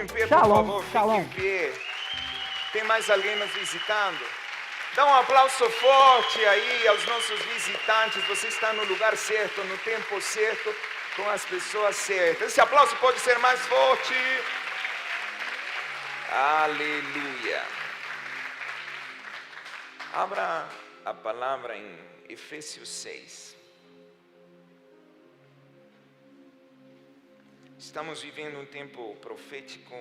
em pé, por Shalom, favor, fique shalom. em pé. Tem mais alguém nos visitando? Dá um aplauso forte aí aos nossos visitantes. Você está no lugar certo, no tempo certo, com as pessoas certas. Esse aplauso pode ser mais forte. Aleluia. Abra a palavra em Efésios 6. Estamos vivendo um tempo profético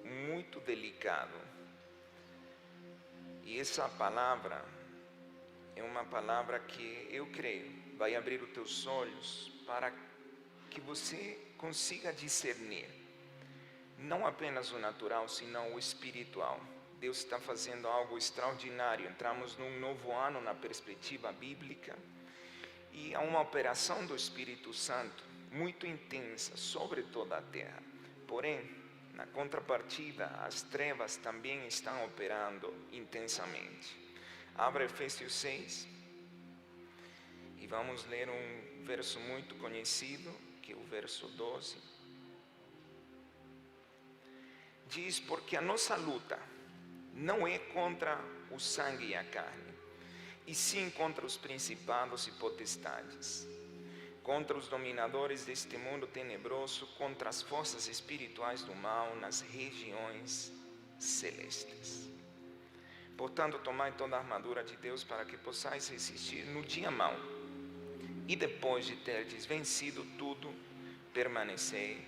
muito delicado. E essa palavra é uma palavra que eu creio vai abrir os teus olhos para que você consiga discernir não apenas o natural, senão o espiritual. Deus está fazendo algo extraordinário. Entramos num novo ano na perspectiva bíblica e há uma operação do Espírito Santo muito intensa sobre toda a terra. Porém, na contrapartida, as trevas também estão operando intensamente. Abra Efésios 6 e vamos ler um verso muito conhecido, que é o verso 12. Diz: porque a nossa luta não é contra o sangue e a carne, e sim contra os principados e potestades, contra os dominadores deste mundo tenebroso, contra as forças espirituais do mal nas regiões celestes. Portanto, tomai toda a armadura de Deus para que possais resistir no dia mau, e depois de terdes vencido tudo, permanecei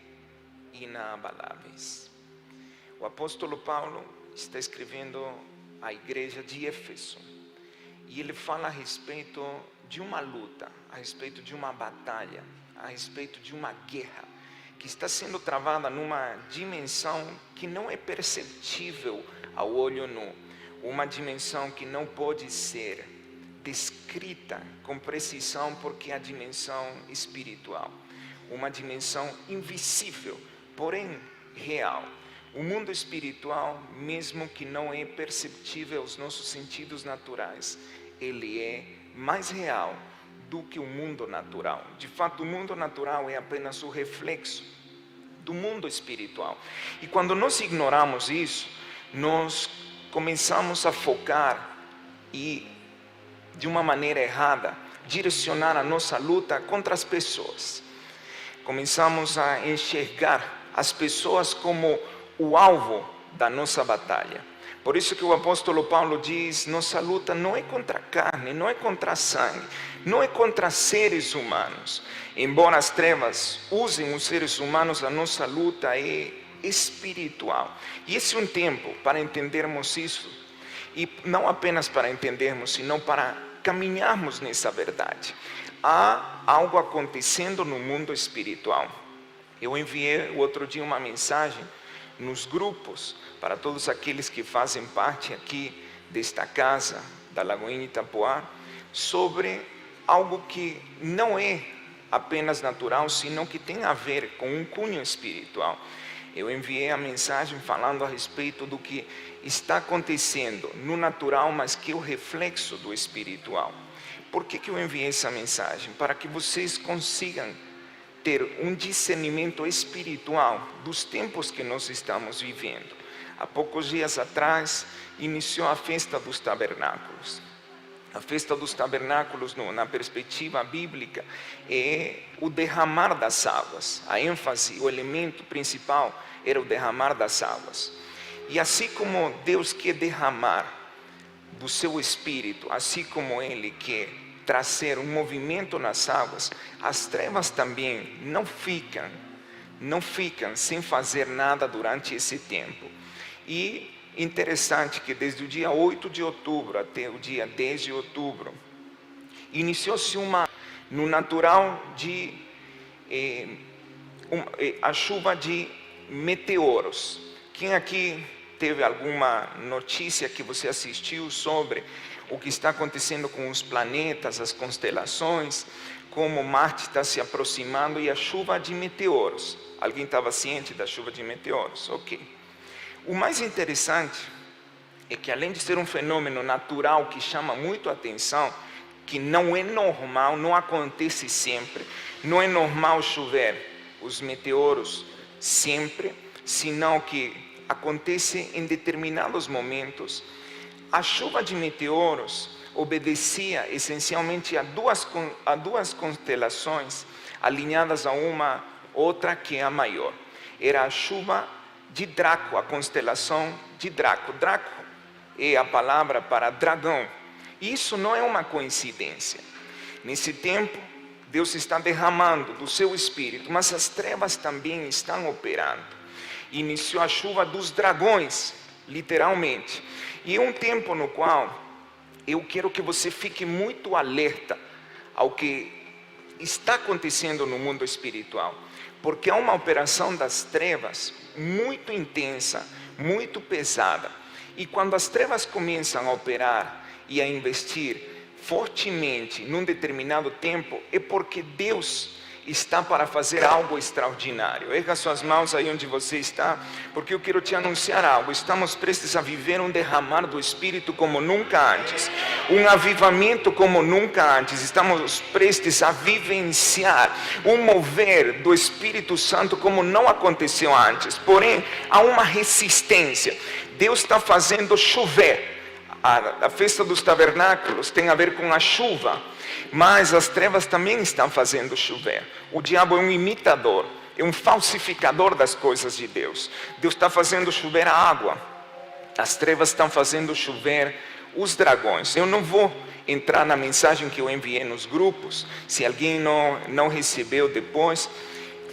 inabaláveis. O apóstolo Paulo está escrevendo à igreja de Éfeso, e ele fala a respeito de uma luta, a respeito de uma batalha, a respeito de uma guerra que está sendo travada numa dimensão que não é perceptível ao olho nu, uma dimensão que não pode ser descrita com precisão porque é a dimensão espiritual, uma dimensão invisível, porém real. O mundo espiritual, mesmo que não é perceptível aos nossos sentidos naturais, ele é mais real do que o mundo natural. De fato, o mundo natural é apenas o reflexo do mundo espiritual. E quando nós ignoramos isso, nós começamos a focar e, de uma maneira errada, direcionar a nossa luta contra as pessoas. Começamos a enxergar as pessoas como o alvo da nossa batalha. Por isso que o apóstolo Paulo diz: nossa luta não é contra a carne, não é contra sangue, não é contra seres humanos. Embora as trevas usem os seres humanos, a nossa luta é espiritual. E esse é um tempo para entendermos isso, e não apenas para entendermos, senão para caminharmos nessa verdade. Há algo acontecendo no mundo espiritual. Eu enviei o outro dia uma mensagem nos grupos, para todos aqueles que fazem parte aqui desta casa, da Lagoinha Itapuã, sobre algo que não é apenas natural, senão que tem a ver com um cunho espiritual. Eu enviei a mensagem falando a respeito do que está acontecendo no natural, mas que é o reflexo do espiritual. Por que eu enviei essa mensagem? Para que vocês consigam ter um discernimento espiritual dos tempos que nós estamos vivendo. Há poucos dias atrás, iniciou a festa dos tabernáculos. A festa dos tabernáculos, na perspectiva bíblica, é o derramar das águas. A ênfase, o elemento principal era o derramar das águas. E assim como Deus quer derramar do seu Espírito, assim como Ele quer trazer um movimento nas águas, as trevas também não ficam sem fazer nada durante esse tempo. E interessante que desde o dia 8 de outubro até o dia 10 de outubro, iniciou-se no natural a chuva de meteoros. Quem aqui teve alguma notícia que você assistiu sobre o que está acontecendo com os planetas, as constelações, como Marte está se aproximando e a chuva de meteoros? Alguém estava ciente da chuva de meteoros? Ok. O mais interessante é que, além de ser um fenômeno natural que chama muito a atenção, que não é normal, não acontece sempre, não é normal chover os meteoros sempre, senão que acontece em determinados momentos. A chuva de meteoros obedecia essencialmente a duas constelações alinhadas a uma outra que é a maior. Era a chuva de Draco, a constelação de Draco. Draco é a palavra para dragão. Isso não é uma coincidência. Nesse tempo, Deus está derramando do seu Espírito, mas as trevas também estão operando. Iniciou a chuva dos dragões, literalmente. E é um tempo no qual eu quero que você fique muito alerta ao que está acontecendo no mundo espiritual. Porque há uma operação das trevas muito intensa, muito pesada. E quando as trevas começam a operar e a investir fortemente num determinado tempo, é porque Deus está para fazer algo extraordinário. Erga suas mãos aí onde você está, porque eu quero te anunciar algo. Estamos prestes a viver um derramar do Espírito como nunca antes, um avivamento como nunca antes. Estamos prestes a vivenciar um mover do Espírito Santo como não aconteceu antes. Porém, há uma resistência. Deus está fazendo chover. A festa dos tabernáculos tem a ver com a chuva, mas as trevas também estão fazendo chover. O diabo é um imitador, é um falsificador das coisas de Deus. Deus está fazendo chover a água, as trevas estão fazendo chover os dragões. Eu não vou entrar na mensagem que eu enviei nos grupos. Se alguém não recebeu depois,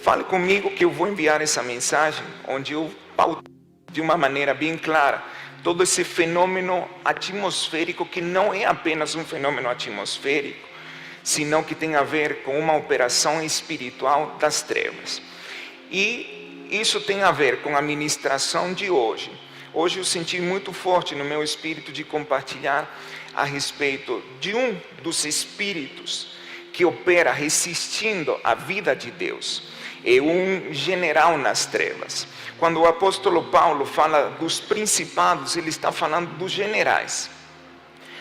fale comigo que eu vou enviar essa mensagem, onde eu pauto de uma maneira bem clara todo esse fenômeno atmosférico, que não é apenas um fenômeno atmosférico, senão que tem a ver com uma operação espiritual das trevas. E isso tem a ver com a ministração de hoje. Hoje eu senti muito forte no meu espírito de compartilhar a respeito de um dos espíritos que opera resistindo à vida de Deus. É um general nas trevas. Quando o apóstolo Paulo fala dos principados, ele está falando dos generais.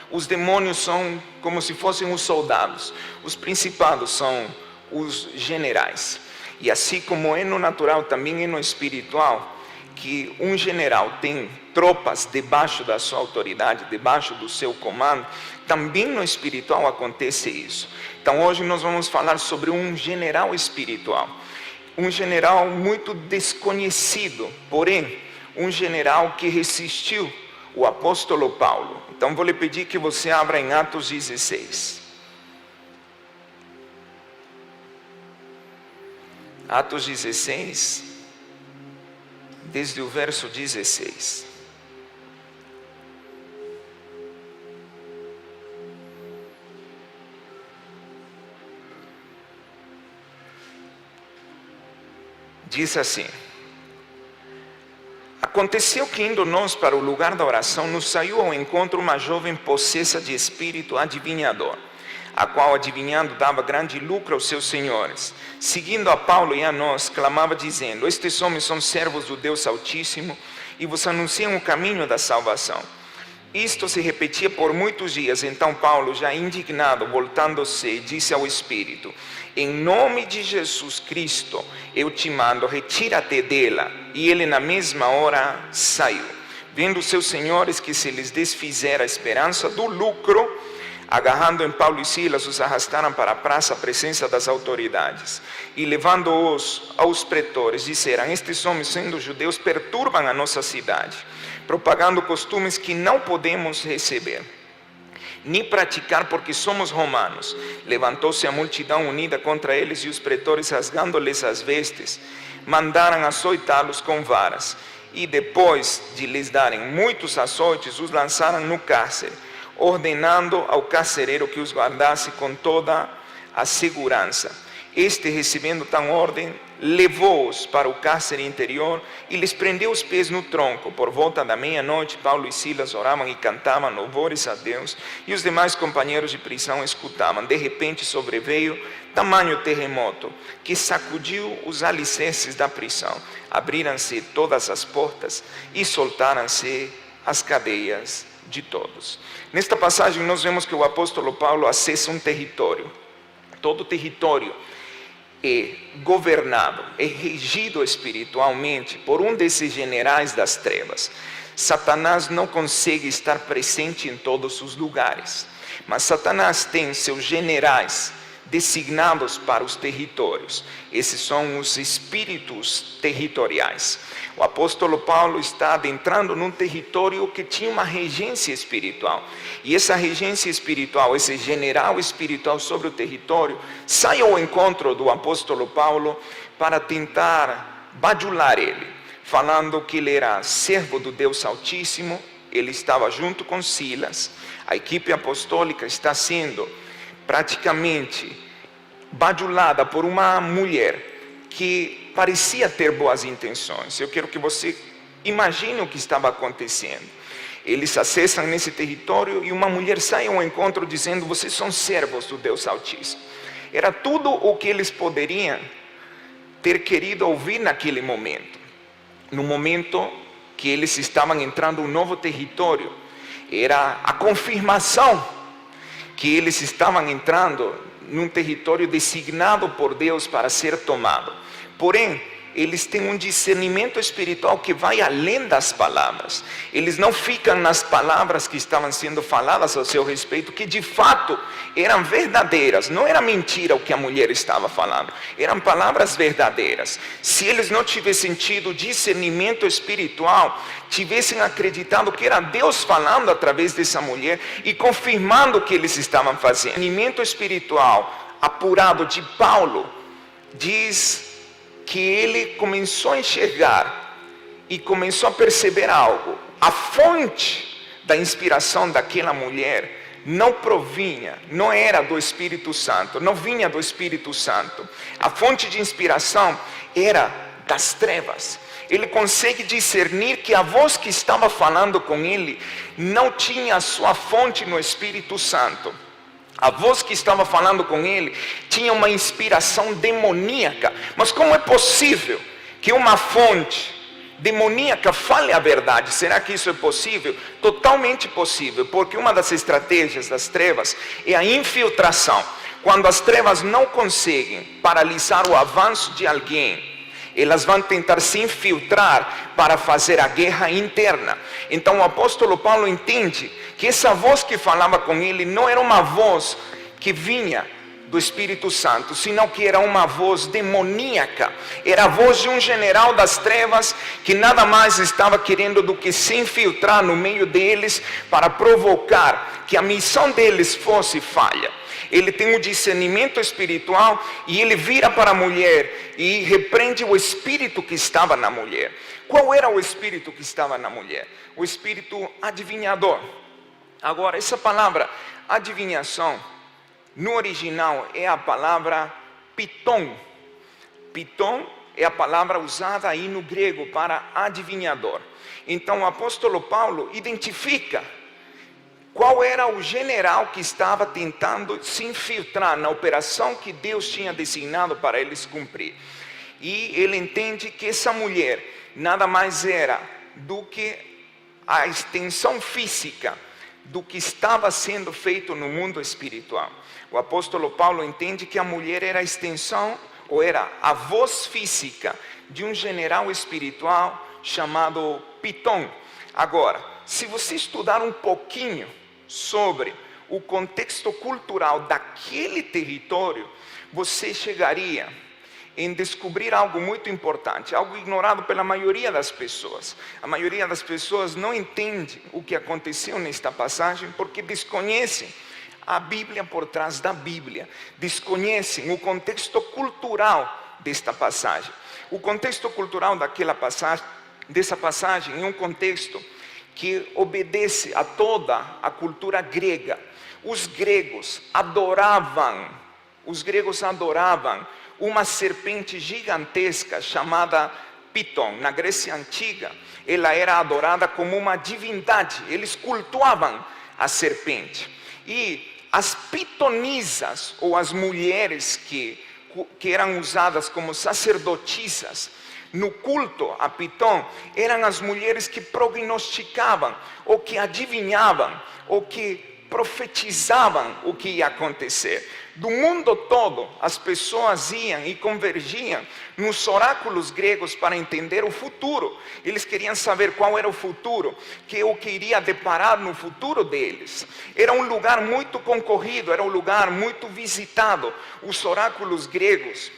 Os demônios são como se fossem os soldados. Os principados são os generais. E assim como é no natural, também é no espiritual, que um general tem tropas debaixo da sua autoridade, debaixo do seu comando, também no espiritual acontece isso. Então hoje nós vamos falar sobre um general espiritual. Um general muito desconhecido, porém, um general que resistiu o apóstolo Paulo. Então vou lhe pedir que você abra em Atos 16. Atos 16, desde o verso 16. Diz assim: aconteceu que indo nós para o lugar da oração, nos saiu ao encontro uma jovem possessa de espírito adivinhador, a qual adivinhando dava grande lucro aos seus senhores. Seguindo a Paulo e a nós, clamava dizendo: estes homens são servos do Deus Altíssimo e vos anunciam o caminho da salvação. Isto se repetia por muitos dias. Então Paulo, já indignado, voltando-se, disse ao Espírito: em nome de Jesus Cristo, eu te mando, retira-te dela. E ele na mesma hora saiu. Vendo seus senhores que se lhes desfizera a esperança do lucro, agarrando em Paulo e Silas, os arrastaram para a praça, à presença das autoridades. E levando-os aos pretores, disseram: estes homens, sendo judeus, perturbam a nossa cidade, propagando costumes que não podemos receber, nem praticar, porque somos romanos. Levantou-se a multidão unida contra eles, e os pretores, rasgando-lhes as vestes, mandaram açoitá-los com varas. E depois de lhes darem muitos açoites, os lançaram no cárcere, ordenando ao carcereiro que os guardasse com toda a segurança. Este, recebendo tal ordem, levou-os para o cárcere interior e lhes prendeu os pés no tronco. Por volta da meia-noite, Paulo e Silas oravam e cantavam louvores a Deus, e os demais companheiros de prisão escutavam. De repente sobreveio tamanho terremoto que sacudiu os alicerces da prisão. Abriram-se todas as portas e soltaram-se as cadeias de todos. Nesta passagem nós vemos que o apóstolo Paulo acessa um território. Todo território é governado, é regido espiritualmente por um desses generais das trevas, Satanás não consegue estar presente em todos os lugares, mas Satanás tem seus generais designados para os territórios. Esses são os espíritos territoriais. O apóstolo Paulo está adentrando num território que tinha uma regência espiritual. E essa regência espiritual, esse general espiritual sobre o território, sai ao encontro do apóstolo Paulo para tentar bajular ele, falando que ele era servo do Deus Altíssimo. Ele estava junto com Silas. A equipe apostólica está sendo praticamente bajulada por uma mulher que parecia ter boas intenções. Eu quero que você imagine o que estava acontecendo. Eles acessam nesse território e uma mulher sai ao encontro dizendo: vocês são servos do Deus Altíssimo. Era tudo o que eles poderiam ter querido ouvir naquele momento. No momento que eles estavam entrando em um novo território, era a confirmação que eles estavam entrando num território designado por Deus para ser tomado. Porém, eles têm um discernimento espiritual que vai além das palavras. Eles não ficam nas palavras que estavam sendo faladas ao seu respeito, que de fato eram verdadeiras. Não era mentira o que a mulher estava falando, eram palavras verdadeiras. Se eles não tivessem tido discernimento espiritual, tivessem acreditado que era Deus falando através dessa mulher e confirmando o que eles estavam fazendo. O discernimento espiritual apurado de Paulo diz que ele começou a enxergar e começou a perceber algo. A fonte da inspiração daquela mulher não era do Espírito Santo, não vinha do Espírito Santo. A fonte de inspiração era das trevas. Ele consegue discernir que a voz que estava falando com ele não tinha a sua fonte no Espírito Santo. A voz que estava falando com ele tinha uma inspiração demoníaca. Mas como é possível que uma fonte demoníaca fale a verdade? Será que isso é possível? Totalmente possível, porque uma das estratégias das trevas é a infiltração. Quando as trevas não conseguem paralisar o avanço de alguém, elas vão tentar se infiltrar para fazer a guerra interna. Então o apóstolo Paulo entende que essa voz que falava com ele não era uma voz que vinha do Espírito Santo, senão que era uma voz demoníaca. Era a voz de um general das trevas que nada mais estava querendo do que se infiltrar no meio deles para provocar que a missão deles fosse falha. Ele tem um discernimento espiritual e ele vira para a mulher e repreende o espírito que estava na mulher. Qual era o espírito que estava na mulher? O espírito adivinhador. Agora, essa palavra adivinhação, no original é a palavra piton. Piton é a palavra usada aí no grego para adivinhador. Então o apóstolo Paulo identifica qual era o general que estava tentando se infiltrar na operação que Deus tinha designado para eles cumprir. E ele entende que essa mulher nada mais era do que a extensão física do que estava sendo feito no mundo espiritual. O apóstolo Paulo entende que a mulher era a extensão, ou era a voz física de um general espiritual chamado Piton. Agora, se você estudar um pouquinho sobre o contexto cultural daquele território, você chegaria em descobrir algo muito importante, algo ignorado pela maioria das pessoas. A maioria das pessoas não entende o que aconteceu nesta passagem porque desconhecem a Bíblia por trás da Bíblia, desconhecem o contexto cultural desta passagem. O contexto cultural dessa passagem é um contexto que obedece a toda a cultura grega. Os gregos adoravam uma serpente gigantesca chamada Piton. Na Grécia Antiga, ela era adorada como uma divindade. Eles cultuavam a serpente. E as pitonisas, ou as mulheres que eram usadas como sacerdotisas no culto a Piton, eram as mulheres que prognosticavam, ou que adivinhavam, ou que profetizavam o que ia acontecer. Do mundo todo, as pessoas iam e convergiam nos oráculos gregos para entender o futuro. Eles queriam saber qual era o futuro, o que iria deparar no futuro deles. Era um lugar muito concorrido, era um lugar muito visitado. Os oráculos gregos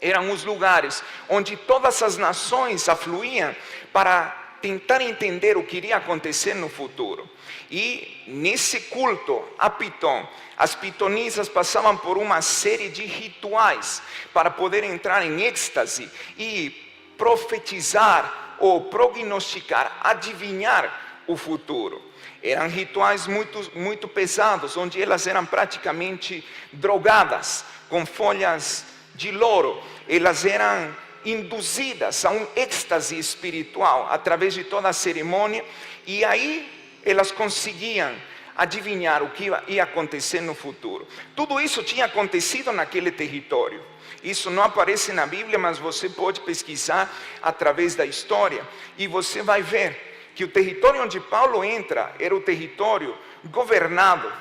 eram os lugares onde todas as nações afluíam para tentar entender o que iria acontecer no futuro. E nesse culto a Piton, as pitonisas passavam por uma série de rituais para poder entrar em êxtase e profetizar ou prognosticar, adivinhar o futuro. Eram rituais muito pesados, onde elas eram praticamente drogadas com folhas de louro. Elas eram induzidas a um êxtase espiritual através de toda a cerimônia, e aí elas conseguiam adivinhar o que ia acontecer no futuro. Tudo isso tinha acontecido naquele território. Isso não aparece na Bíblia, mas você pode pesquisar através da história e você vai ver que o território onde Paulo entra era o território governado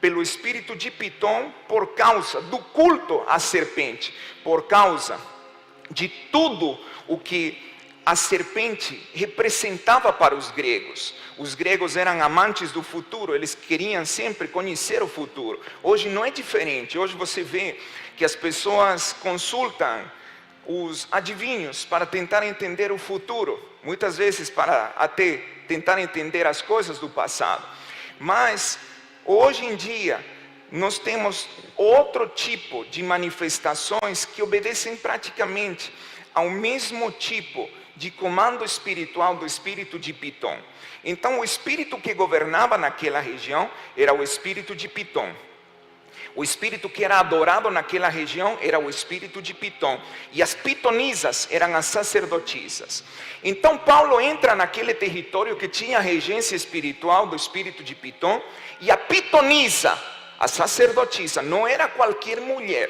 pelo espírito de Piton por causa do culto à serpente, por causa de tudo o que a serpente representava para os gregos. Os gregos eram amantes do futuro, eles queriam sempre conhecer o futuro. Hoje não é diferente. Hoje você vê que as pessoas consultam os adivinhos para tentar entender o futuro, muitas vezes para até tentar entender as coisas do passado. Mas hoje em dia nós temos outro tipo de manifestações que obedecem praticamente ao mesmo tipo de comando espiritual do espírito de Piton. Então o espírito que governava naquela região era o espírito de Piton. O espírito que era adorado naquela região era o espírito de Piton. E as pitonisas eram as sacerdotisas. Então Paulo entra naquele território que tinha a regência espiritual do espírito de Piton. E a pitonisa, a sacerdotisa, não era qualquer mulher.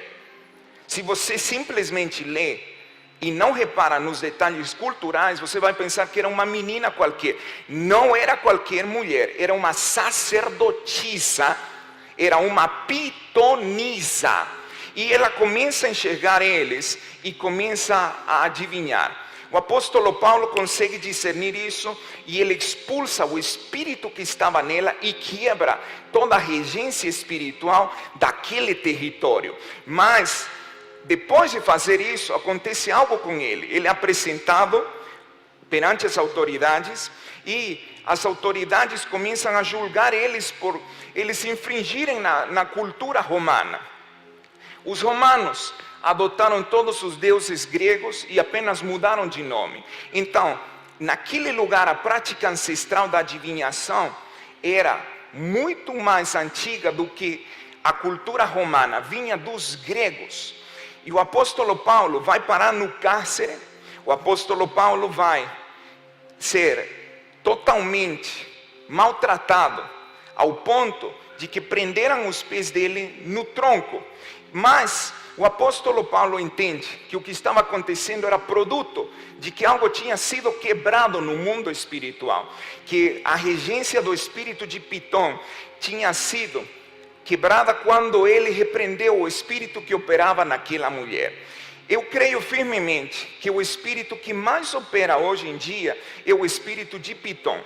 Se você simplesmente lê e não repara nos detalhes culturais, você vai pensar que era uma menina qualquer. Não era qualquer mulher, era uma sacerdotisa, era uma pitonisa. E ela começa a enxergar eles e começa a adivinhar. O apóstolo Paulo consegue discernir isso e ele expulsa o espírito que estava nela e quebra toda a regência espiritual daquele território. Mas depois de fazer isso, acontece algo com ele. Ele é apresentado perante as autoridades e as autoridades começam a julgar eles por eles infringirem na cultura romana. Os romanos adotaram todos os deuses gregos e apenas mudaram de nome. Então, naquele lugar, a prática ancestral da adivinhação era muito mais antiga do que a cultura romana, vinha dos gregos. E o apóstolo Paulo vai parar no cárcere, o apóstolo Paulo vai ser totalmente maltratado, ao ponto de que prenderam os pés dele no tronco. Mas o apóstolo Paulo entende que o que estava acontecendo era produto de que algo tinha sido quebrado no mundo espiritual, que a regência do espírito de Piton tinha sido quebrada quando ele repreendeu o espírito que operava naquela mulher. Eu creio firmemente que o espírito que mais opera hoje em dia é o espírito de Piton.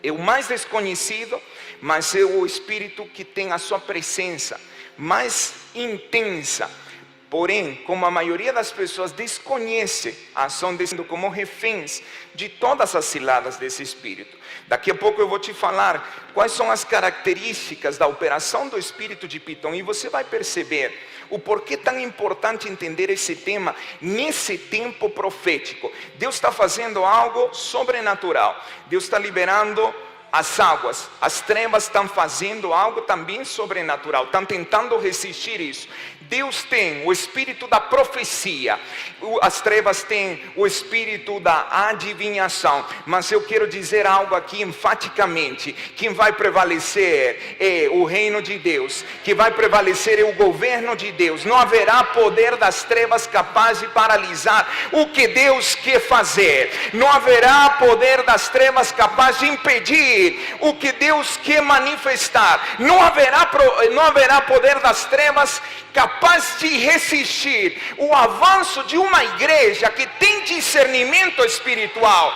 É o mais desconhecido, mas é o espírito que tem a sua presença mais intensa. Porém, como a maioria das pessoas desconhece a ação desse, como reféns de todas as ciladas desse espírito. Daqui a pouco eu vou te falar quais são as características da operação do espírito de Piton e você vai perceber o porquê é tão importante entender esse tema nesse tempo profético. Deus está fazendo algo sobrenatural. Deus está liberando as águas, as trevas estão fazendo algo também sobrenatural, estão tentando resistir isso. Deus tem o espírito da profecia, as trevas têm o espírito da adivinhação, mas eu quero dizer algo aqui enfaticamente: quem vai prevalecer é o reino de Deus, que vai prevalecer é o governo de Deus. Não haverá poder das trevas capaz de paralisar o que Deus quer fazer, não haverá poder das trevas capaz de impedir seguir o que Deus quer manifestar. Não haverá poder das trevas capaz de resistir o avanço de uma igreja que tem discernimento espiritual.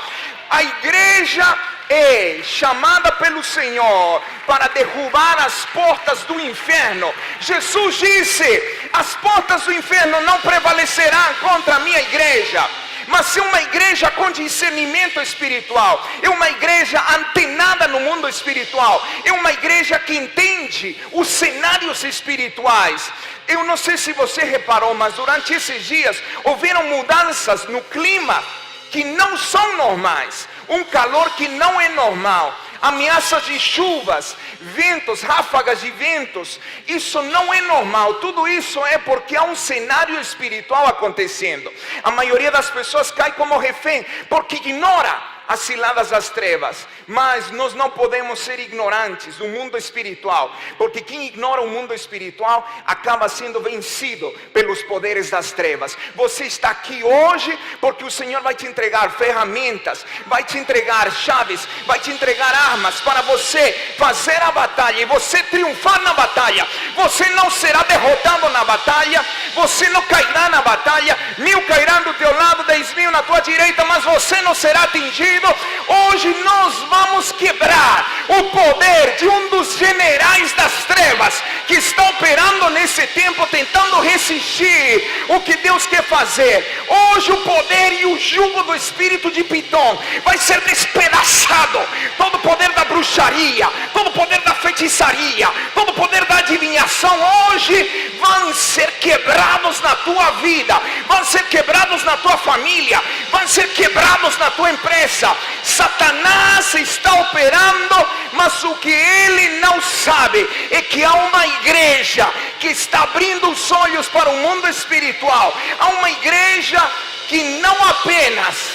A igreja é chamada pelo Senhor para derrubar as portas do inferno. Jesus disse: as portas do inferno não prevalecerão contra a minha igreja. Mas é uma igreja com discernimento espiritual, é uma igreja antenada no mundo espiritual, é uma igreja que entende os cenários espirituais. Eu não sei se você reparou, mas durante esses dias houveram mudanças no clima que não são normais, um calor que não é normal, ameaças de chuvas, ventos, ráfagas de ventos. Isso não é normal. Tudo isso é porque há um cenário espiritual acontecendo. A maioria das pessoas cai como refém porque ignora as ciladas das trevas. Mas nós não podemos ser ignorantes do mundo espiritual, porque quem ignora o mundo espiritual acaba sendo vencido pelos poderes das trevas. Você está aqui hoje porque o Senhor vai te entregar ferramentas, vai te entregar chaves, vai te entregar armas para você fazer a batalha e você triunfar na batalha. Você não será derrotado na batalha, você não cairá na batalha, 1000 cairão do teu lado, 10.000 na tua direita, mas você não será atingido. Hoje nós vamos quebrar o poder de um dos generais das trevas que está operando nesse tempo, tentando resistir o que Deus quer fazer. Hoje o poder e o jugo do espírito de Pitom vai ser despedaçado. Todo o poder da bruxaria, todo o poder da feitiçaria, todo o poder da adivinhação hoje vão ser quebrados na tua vida, vão ser quebrados na tua família, vão ser quebrados na tua empresa. Satanás está operando, mas o que ele não sabe é que há uma igreja que está abrindo os olhos para o mundo espiritual. Há uma igreja que não apenas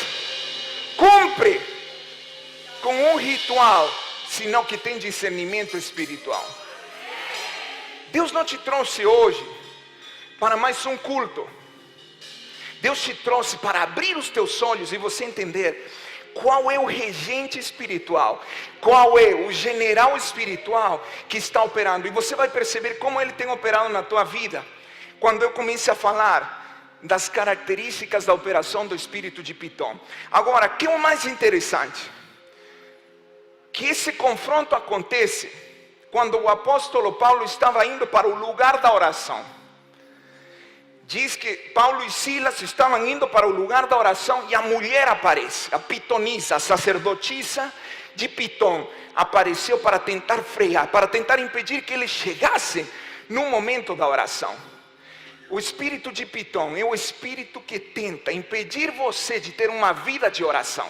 cumpre com um ritual, senão que tem discernimento espiritual. Deus não te trouxe hoje para mais um culto. Deus te trouxe para abrir os teus olhos e você entender qual é o regente espiritual, qual é o general espiritual que está operando. E você vai perceber como ele tem operado na tua vida quando eu comece a falar das características da operação do espírito de Pitom. Agora, o que é o mais interessante? Que esse confronto acontece quando o apóstolo Paulo estava indo para o lugar da oração. Diz que Paulo e Silas estavam indo para o lugar da oração e a mulher aparece, a pitonisa, a sacerdotisa de Pitom, apareceu para tentar frear, para tentar impedir que eles chegassem no momento da oração. O espírito de Pitom é o espírito que tenta impedir você de ter uma vida de oração.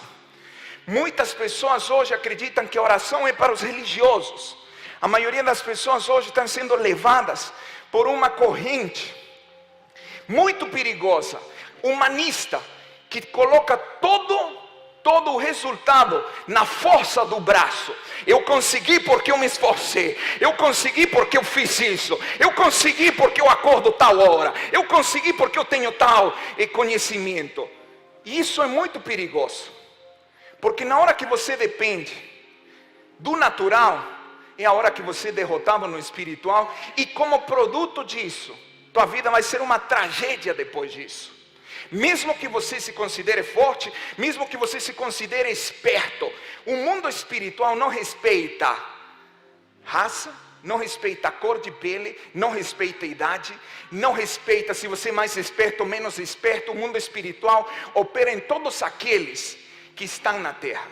Muitas pessoas hoje acreditam que a oração é para os religiosos. A maioria das pessoas hoje estão sendo levadas por uma corrente muito perigosa, humanista, que coloca todo o resultado na força do braço. Eu consegui porque eu me esforcei, eu consegui porque eu fiz isso, eu consegui porque eu acordo tal hora, eu consegui porque eu tenho tal conhecimento. E isso é muito perigoso, porque na hora que você depende do natural, é a hora que você é derrotado no espiritual, e como produto disso, tua vida vai ser uma tragédia depois disso. Mesmo que você se considere forte, mesmo que você se considere esperto, o mundo espiritual não respeita raça, não respeita a cor de pele, não respeita a idade, não respeita se você é mais esperto ou menos esperto. O mundo espiritual opera em todos aqueles que estão na terra.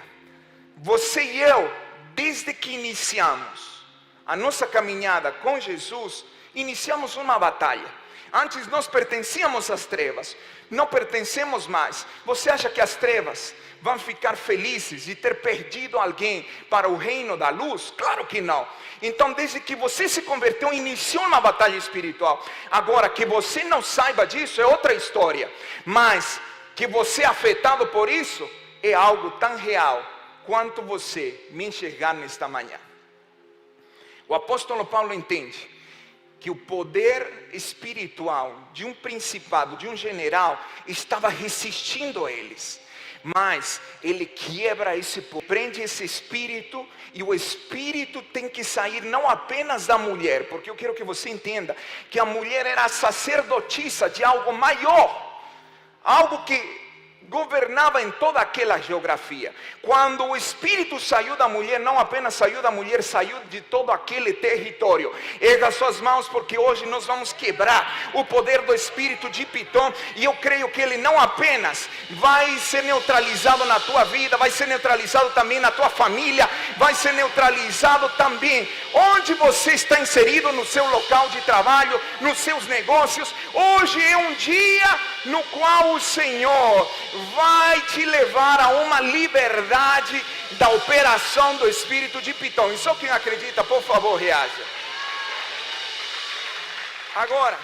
Você e eu, desde que iniciamos a nossa caminhada com Jesus, iniciamos uma batalha. Antes nós pertencíamos às trevas, não pertencemos mais. Você acha que as trevas vão ficar felizes de ter perdido alguém para o reino da luz? Claro que não. Então, desde que você se converteu, iniciou uma batalha espiritual. Agora, que você não saiba disso é outra história, mas que você é afetado por isso é algo tão real quanto você me enxergar nesta manhã. O apóstolo Paulo entende que o poder espiritual de um principado, de um general, estava resistindo a eles. mas ele quebra esse poder, prende esse espírito, e o espírito tem que sair não apenas da mulher, porque eu quero que você entenda que a mulher era a sacerdotisa de algo maior, algo que governava em toda aquela geografia. Quando o espírito saiu da mulher, não apenas saiu da mulher, saiu de todo aquele território. Erga suas mãos, porque hoje nós vamos quebrar o poder do espírito de Pitom, e eu creio que ele não apenas vai ser neutralizado na tua vida, vai ser neutralizado também na tua família, vai ser neutralizado também onde você está inserido, no seu local de trabalho, nos seus negócios. Hoje é um dia no qual o Senhor vai te levar a uma liberdade da operação do espírito de Pitom. E só quem acredita, por favor, reaja. Agora,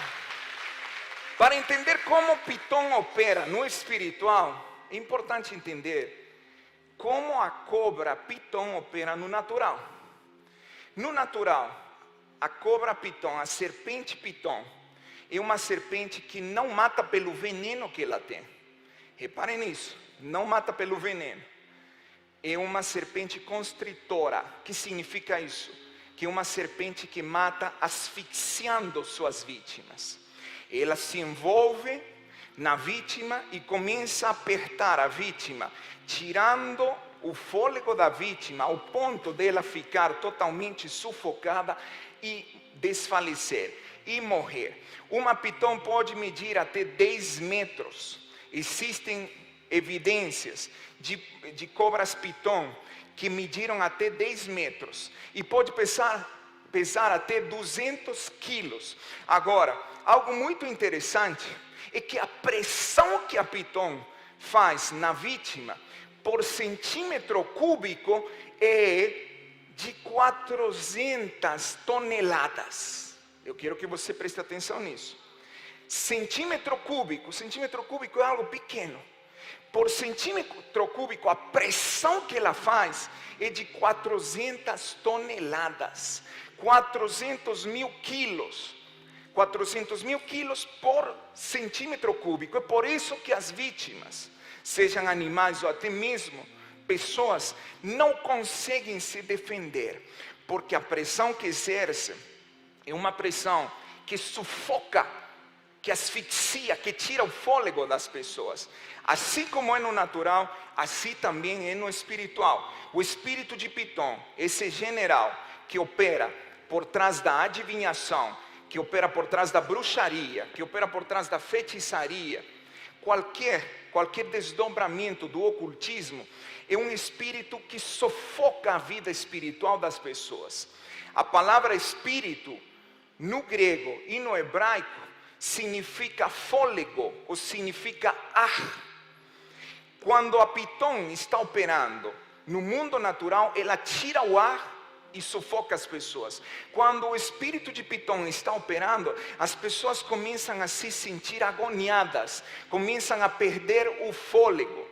para entender como Pitom opera no espiritual, é importante entender como a cobra Pitom opera no natural. No natural, a cobra Pitom, a serpente Pitom, é uma serpente que não mata pelo veneno que ela tem. Reparem nisso, não mata pelo veneno. É uma serpente constritora. O que significa isso? Que é uma serpente que mata asfixiando suas vítimas. Ela se envolve na vítima e começa a apertar a vítima, tirando o fôlego da vítima ao ponto dela ficar totalmente sufocada e desfalecer e morrer. Uma Pitom pode medir até 10 metros. Existem evidências de cobras Pitom que mediram até 10 metros e pode pesar até 200 quilos. Agora, algo muito interessante é que a pressão que a Pitom faz na vítima por centímetro cúbico é de 400 toneladas. Eu quero que você preste atenção nisso. Centímetro cúbico é algo pequeno. Por centímetro cúbico, a pressão que ela faz é de 400 toneladas. 400 mil quilos. 400 mil quilos por centímetro cúbico. É por isso que as vítimas, sejam animais ou até mesmo pessoas, não conseguem se defender. Porque a pressão que exerce é uma pressão que sufoca, que asfixia, que tira o fôlego das pessoas. Assim como é no natural, assim também é no espiritual. O espírito de Pitom, esse general que opera por trás da adivinhação, que opera por trás da bruxaria, que opera por trás da feitiçaria, qualquer desdobramento do ocultismo, é um espírito que sufoca a vida espiritual das pessoas. A palavra espírito, no grego e no hebraico, significa fôlego, ou significa ar. Quando a Pitom está operando no mundo natural, ela tira o ar e sufoca as pessoas. Quando o espírito de Pitom está operando, as pessoas começam a se sentir agoniadas, começam a perder o fôlego.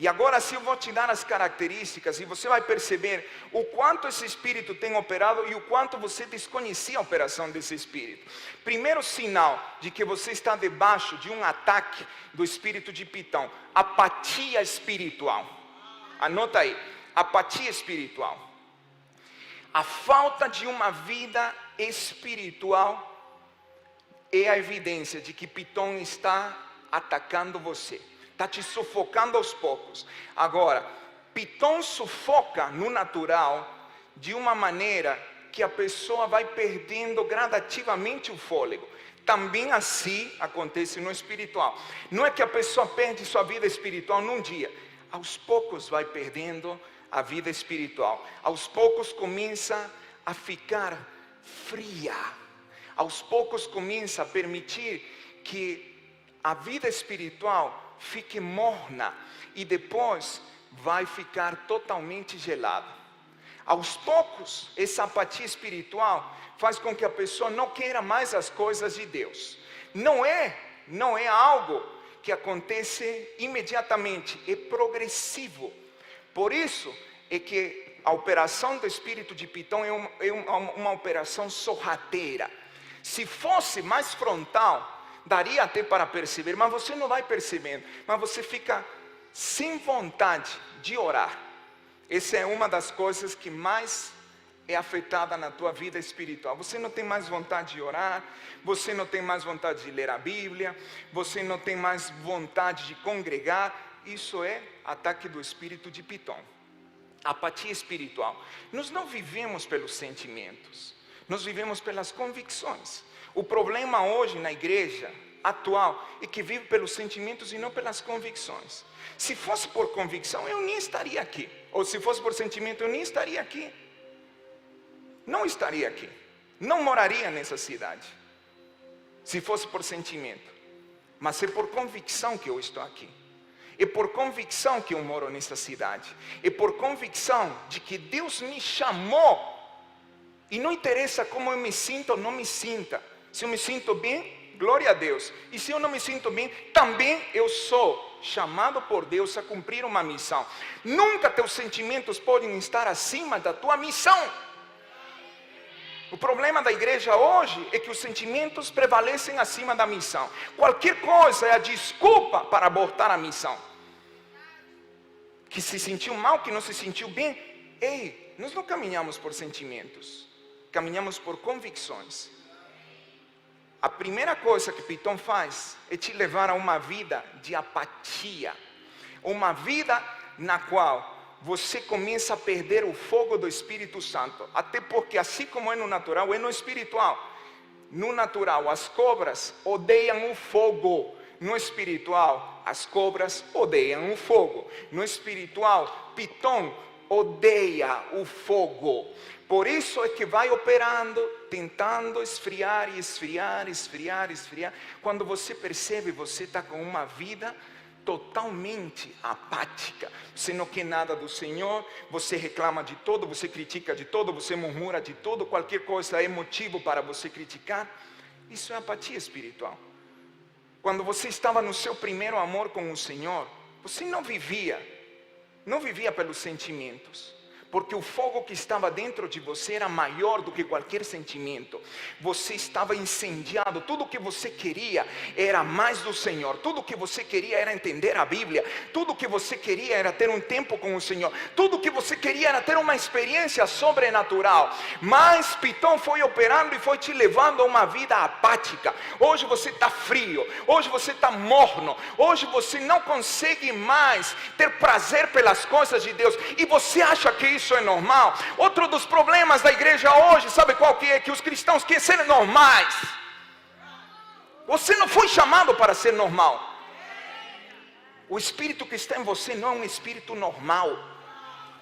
E agora sim eu vou te dar as características e você vai perceber o quanto esse espírito tem operado e o quanto você desconhecia a operação desse espírito. Primeiro sinal de que você está debaixo de um ataque do espírito de Pitom: apatia espiritual. Anota aí, apatia espiritual. A falta de uma vida espiritual é a evidência de que Pitom está atacando você, está te sufocando aos poucos. Agora, Pitom sufoca no natural de uma maneira que a pessoa vai perdendo gradativamente o fôlego. Também assim acontece no espiritual. Não é que a pessoa perde sua vida espiritual num dia, aos poucos vai perdendo a vida espiritual. Aos poucos começa a ficar fria. Aos poucos começa a permitir que a vida espiritual fique morna e depois vai ficar totalmente gelada. Aos poucos, essa apatia espiritual faz com que a pessoa não queira mais as coisas de Deus. Não é algo que acontece imediatamente, é progressivo. Por isso é que a operação do espírito de Pitom é uma operação sorrateira. Se fosse mais frontal, daria até para perceber, mas você não vai percebendo, mas você fica sem vontade de orar. Essa é uma das coisas que mais é afetada na tua vida espiritual. Você não tem mais vontade de orar, você não tem mais vontade de ler a Bíblia, você não tem mais vontade de congregar. Isso é ataque do espírito de Pitom. Apatia espiritual. Nós não vivemos pelos sentimentos, nós vivemos pelas convicções. O problema hoje na igreja atual é que vive pelos sentimentos e não pelas convicções. Se fosse por convicção, eu nem estaria aqui. Ou se fosse por sentimento, eu nem estaria aqui. Não estaria aqui. Não moraria nessa cidade. Se fosse por sentimento. Mas é por convicção que eu estou aqui. É por convicção que eu moro nessa cidade. É por convicção de que Deus me chamou. E não interessa como eu me sinta ou não me sinta. Se eu me sinto bem, glória a Deus. E se eu não me sinto bem, também eu sou chamado por Deus a cumprir uma missão. Nunca teus sentimentos podem estar acima da tua missão. O problema da igreja hoje é que os sentimentos prevalecem acima da missão. Qualquer coisa é a desculpa para abortar a missão. Que se sentiu mal, que não se sentiu bem. Ei, nós não caminhamos por sentimentos, caminhamos por convicções. A primeira coisa que Pitom faz é te levar a uma vida de apatia. Uma vida na qual você começa a perder o fogo do Espírito Santo. Até porque assim como é no natural, é no espiritual. No natural, as cobras odeiam o fogo. No espiritual, as cobras odeiam o fogo. No espiritual, Pitom odeia o fogo. Por isso é que vai operando, tentando esfriar e esfriar, esfriar, esfriar. Quando você percebe, você está com uma vida totalmente apática. Você não quer nada do Senhor, você reclama de tudo, você critica de tudo, você murmura de tudo, qualquer coisa é motivo para você criticar. Isso é apatia espiritual. Quando você estava no seu primeiro amor com o Senhor, você não vivia pelos sentimentos. Porque o fogo que estava dentro de você era maior do que qualquer sentimento. Você estava incendiado. Tudo o que você queria era mais do Senhor. Tudo o que você queria era entender a Bíblia. Tudo o que você queria era ter um tempo com o Senhor. Tudo o que você queria era ter uma experiência sobrenatural. Mas Pitom foi operando e foi te levando a uma vida apática. Hoje você está frio. Hoje você está morno. Hoje você não consegue mais ter prazer pelas coisas de Deus. E você acha que isso é normal? Outro dos problemas da igreja hoje, sabe qual que é? Que os cristãos querem ser normais. Você não foi chamado para ser normal. O Espírito que está em você não é um espírito normal.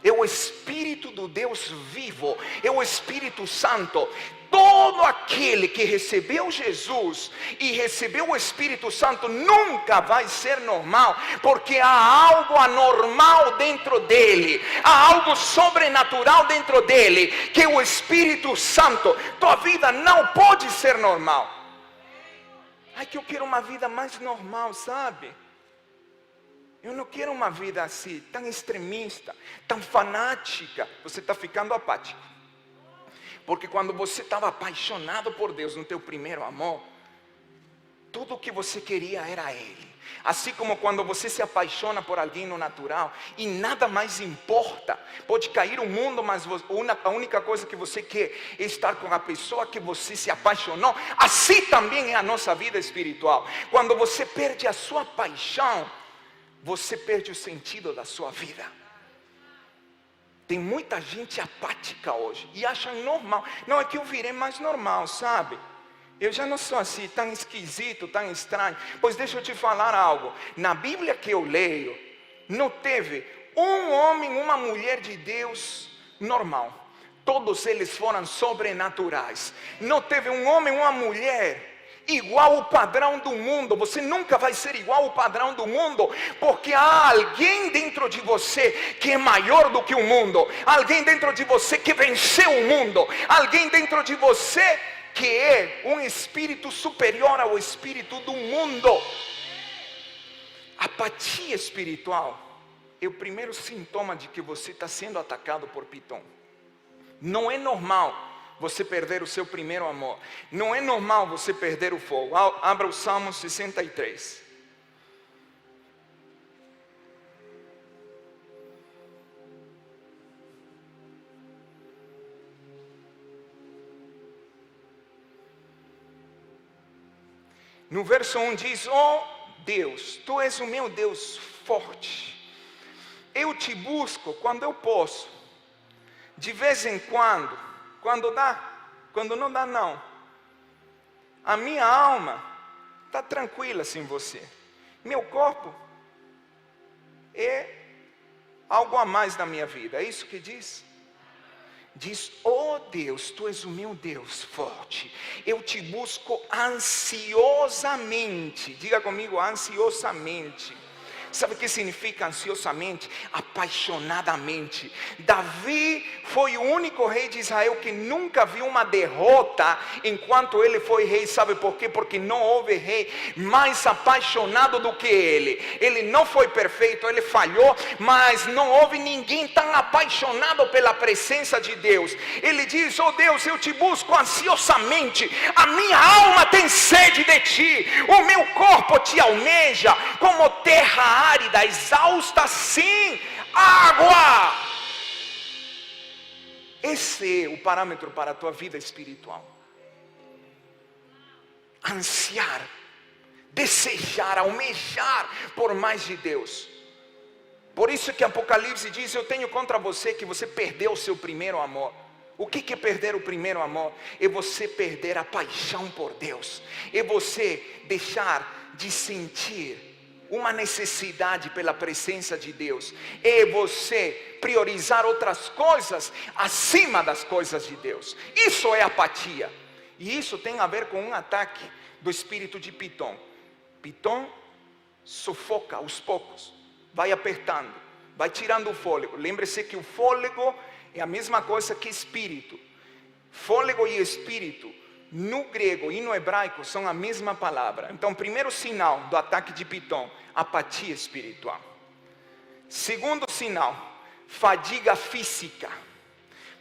É o Espírito do Deus vivo. É o Espírito Santo. Todo aquele que recebeu Jesus e recebeu o Espírito Santo nunca vai ser normal, porque há algo anormal dentro dele, há algo sobrenatural dentro dele, que é o Espírito Santo. Tua vida não pode ser normal. Ai, que eu quero uma vida mais normal, sabe? Eu não quero uma vida assim, tão extremista, tão fanática. Você está ficando apático. Porque quando você estava apaixonado por Deus no teu primeiro amor, tudo o que você queria era Ele. Assim como quando você se apaixona por alguém no natural e nada mais importa. Pode cair o mundo, mas a única coisa que você quer é estar com a pessoa que você se apaixonou. Assim também é a nossa vida espiritual. Quando você perde a sua paixão, você perde o sentido da sua vida. Tem muita gente apática hoje e acha normal. Não, é que eu virei mais normal, sabe? Eu já não sou assim, tão esquisito, tão estranho. Pois deixa eu te falar algo. Na Bíblia que eu leio, não teve um homem, uma mulher de Deus normal. Todos eles foram sobrenaturais. Não teve um homem, uma mulher igual ao padrão do mundo. Você nunca vai ser igual ao padrão do mundo, porque há alguém dentro de você que é maior do que o mundo, alguém dentro de você que venceu o mundo, alguém dentro de você que é um espírito superior ao espírito do mundo. Apatia espiritual é o primeiro sintoma de que você está sendo atacado por Pitom. Não é normal você perder o seu primeiro amor. Não é normal você perder o fogo. Abra o Salmo 63. No verso 1 diz: oh Deus, tu és o meu Deus forte. Eu te busco quando eu posso, de vez em quando dá, quando não dá não. A minha alma está tranquila sem você. Meu corpo é algo a mais na minha vida, é isso que diz? Diz: oh Deus, tu és o meu Deus forte, eu te busco ansiosamente. Diga comigo, ansiosamente. Sabe o que significa ansiosamente? Apaixonadamente. Davi foi o único rei de Israel que nunca viu uma derrota enquanto ele foi rei. Sabe por quê? Porque não houve rei mais apaixonado do que ele. Ele não foi perfeito, ele falhou, mas não houve ninguém tão apaixonado pela presença de Deus. Ele diz: oh Deus, eu te busco ansiosamente, a minha alma tem sede de ti, o meu corpo te almeja como terra árida, exausta sem água. Esse é o parâmetro para a tua vida espiritual. Ansiar, desejar, almejar por mais de Deus. Por isso que Apocalipse diz: eu tenho contra você que você perdeu o seu primeiro amor. O que é perder o primeiro amor? É você perder a paixão por Deus. É você deixar de sentir uma necessidade pela presença de Deus. É você priorizar outras coisas acima das coisas de Deus. Isso é apatia. E isso tem a ver com um ataque do espírito de Pitom. Pitom sufoca aos poucos, vai apertando, vai tirando o fôlego. Lembre-se que o fôlego é a mesma coisa que espírito. Fôlego e espírito, no grego e no hebraico, são a mesma palavra. Então, primeiro sinal do ataque de Pitom: apatia espiritual. Segundo sinal: fadiga física.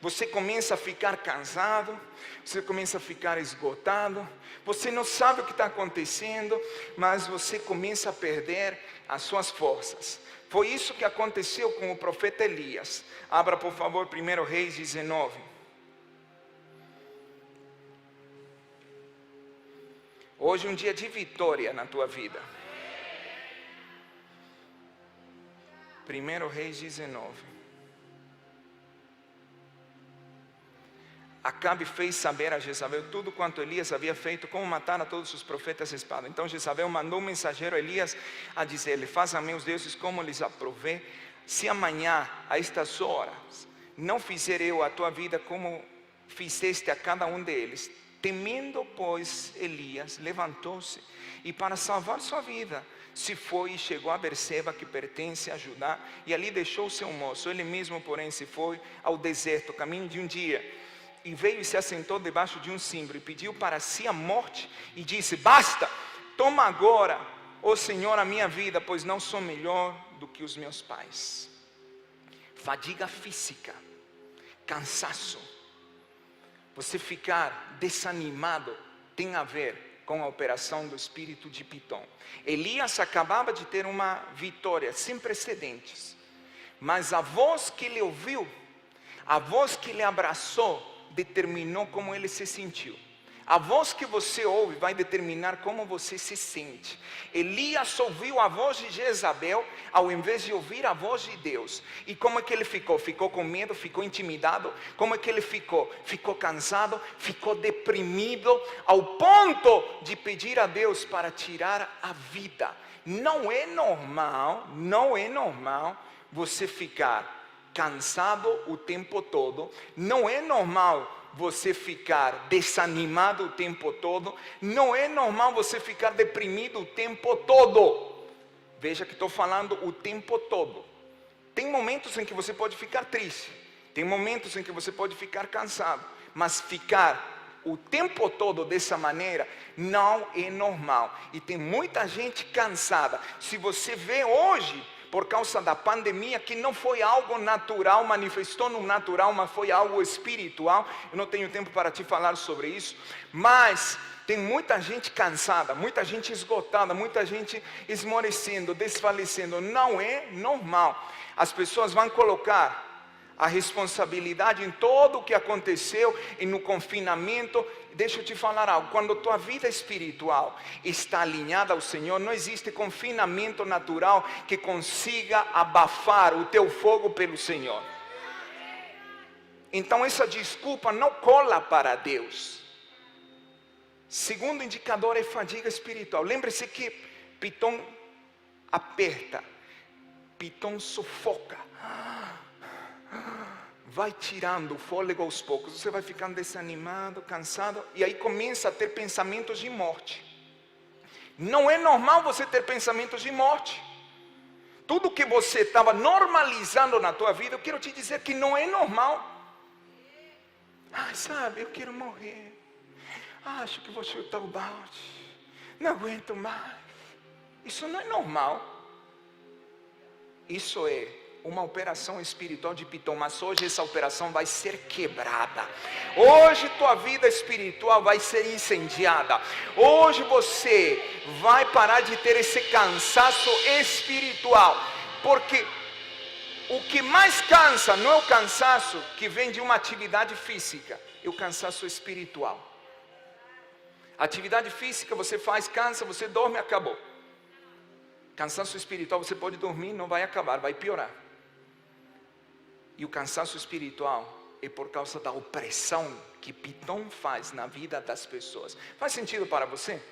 Você começa a ficar cansado, você começa a ficar esgotado, você não sabe o que está acontecendo, mas você começa a perder as suas forças. Foi isso que aconteceu com o profeta Elias. Abra por favor 1 Reis 19. Hoje é um dia de vitória na tua vida. 1 Reis 19. Acabe fez saber a Jezabel tudo quanto Elias havia feito, como matar a todos os profetas à espada. Então Jezabel mandou um mensageiro a Elias a dizer-lhe: faça a meus deuses como lhes aprouver, se amanhã a estas horas não fizer eu a tua vida como fizeste a cada um deles. Temendo, pois, Elias levantou-se e, para salvar sua vida, se foi e chegou a Berseba, que pertence a Judá, e ali deixou seu moço. Ele mesmo, porém, se foi ao deserto, caminho de um dia, e veio e se assentou debaixo de um cimbro, e pediu para si a morte, e disse: basta, toma agora, ó Senhor, a minha vida, pois não sou melhor do que os meus pais. Fadiga física, cansaço, você ficar desanimado, tem a ver com a operação do espírito de Pitom. Elias acabava de ter uma vitória sem precedentes, mas a voz que ele ouviu, a voz que ele abraçou, determinou como ele se sentiu. A voz que você ouve vai determinar como você se sente. Elias ouviu a voz de Jezabel ao invés de ouvir a voz de Deus. E como é que ele ficou? Ficou com medo, ficou intimidado. Como é que ele ficou? Ficou cansado, ficou deprimido, ao ponto de pedir a Deus para tirar a vida. Não é normal você ficar cansado o tempo todo. Não é normal você ficar desanimado o tempo todo. Não é normal você ficar deprimido o tempo todo. Veja que estou falando o tempo todo. Tem momentos em que você pode ficar triste, tem momentos em que você pode ficar cansado, mas ficar o tempo todo dessa maneira não é normal. E tem muita gente cansada. Se você vê hoje, por causa da pandemia, que não foi algo natural, manifestou no natural, mas foi algo espiritual. Eu não tenho tempo para te falar sobre isso, mas tem muita gente cansada, muita gente esgotada, muita gente esmorecendo, desfalecendo. Não é normal. As pessoas vão colocar a responsabilidade em tudo o que aconteceu e no confinamento. Deixa eu te falar algo, quando tua vida espiritual está alinhada ao Senhor, não existe confinamento natural que consiga abafar o teu fogo pelo Senhor. Então essa desculpa não cola para Deus. Segundo indicador é fadiga espiritual. Lembre-se que Pitom aperta, Pitom sufoca, vai tirando o fôlego aos poucos. Você vai ficando desanimado, cansado, e aí começa a ter pensamentos de morte. Não é normal você ter pensamentos de morte. Tudo que você estava normalizando na tua vida, eu quero te dizer que não é normal. Sabe, eu quero morrer. Acho que vou chutar o balde. Não aguento mais. Isso não é normal. Isso é uma operação espiritual de Pitom, mas hoje essa operação vai ser quebrada. Hoje tua vida espiritual vai ser incendiada. Hoje você vai parar de ter esse cansaço espiritual, porque o que mais cansa não é o cansaço que vem de uma atividade física, é o cansaço espiritual. Atividade física você faz, cansa, você dorme, acabou. Cansaço espiritual você pode dormir, não vai acabar, vai piorar. E o cansaço espiritual é por causa da opressão que Pitom faz na vida das pessoas. Faz sentido para você?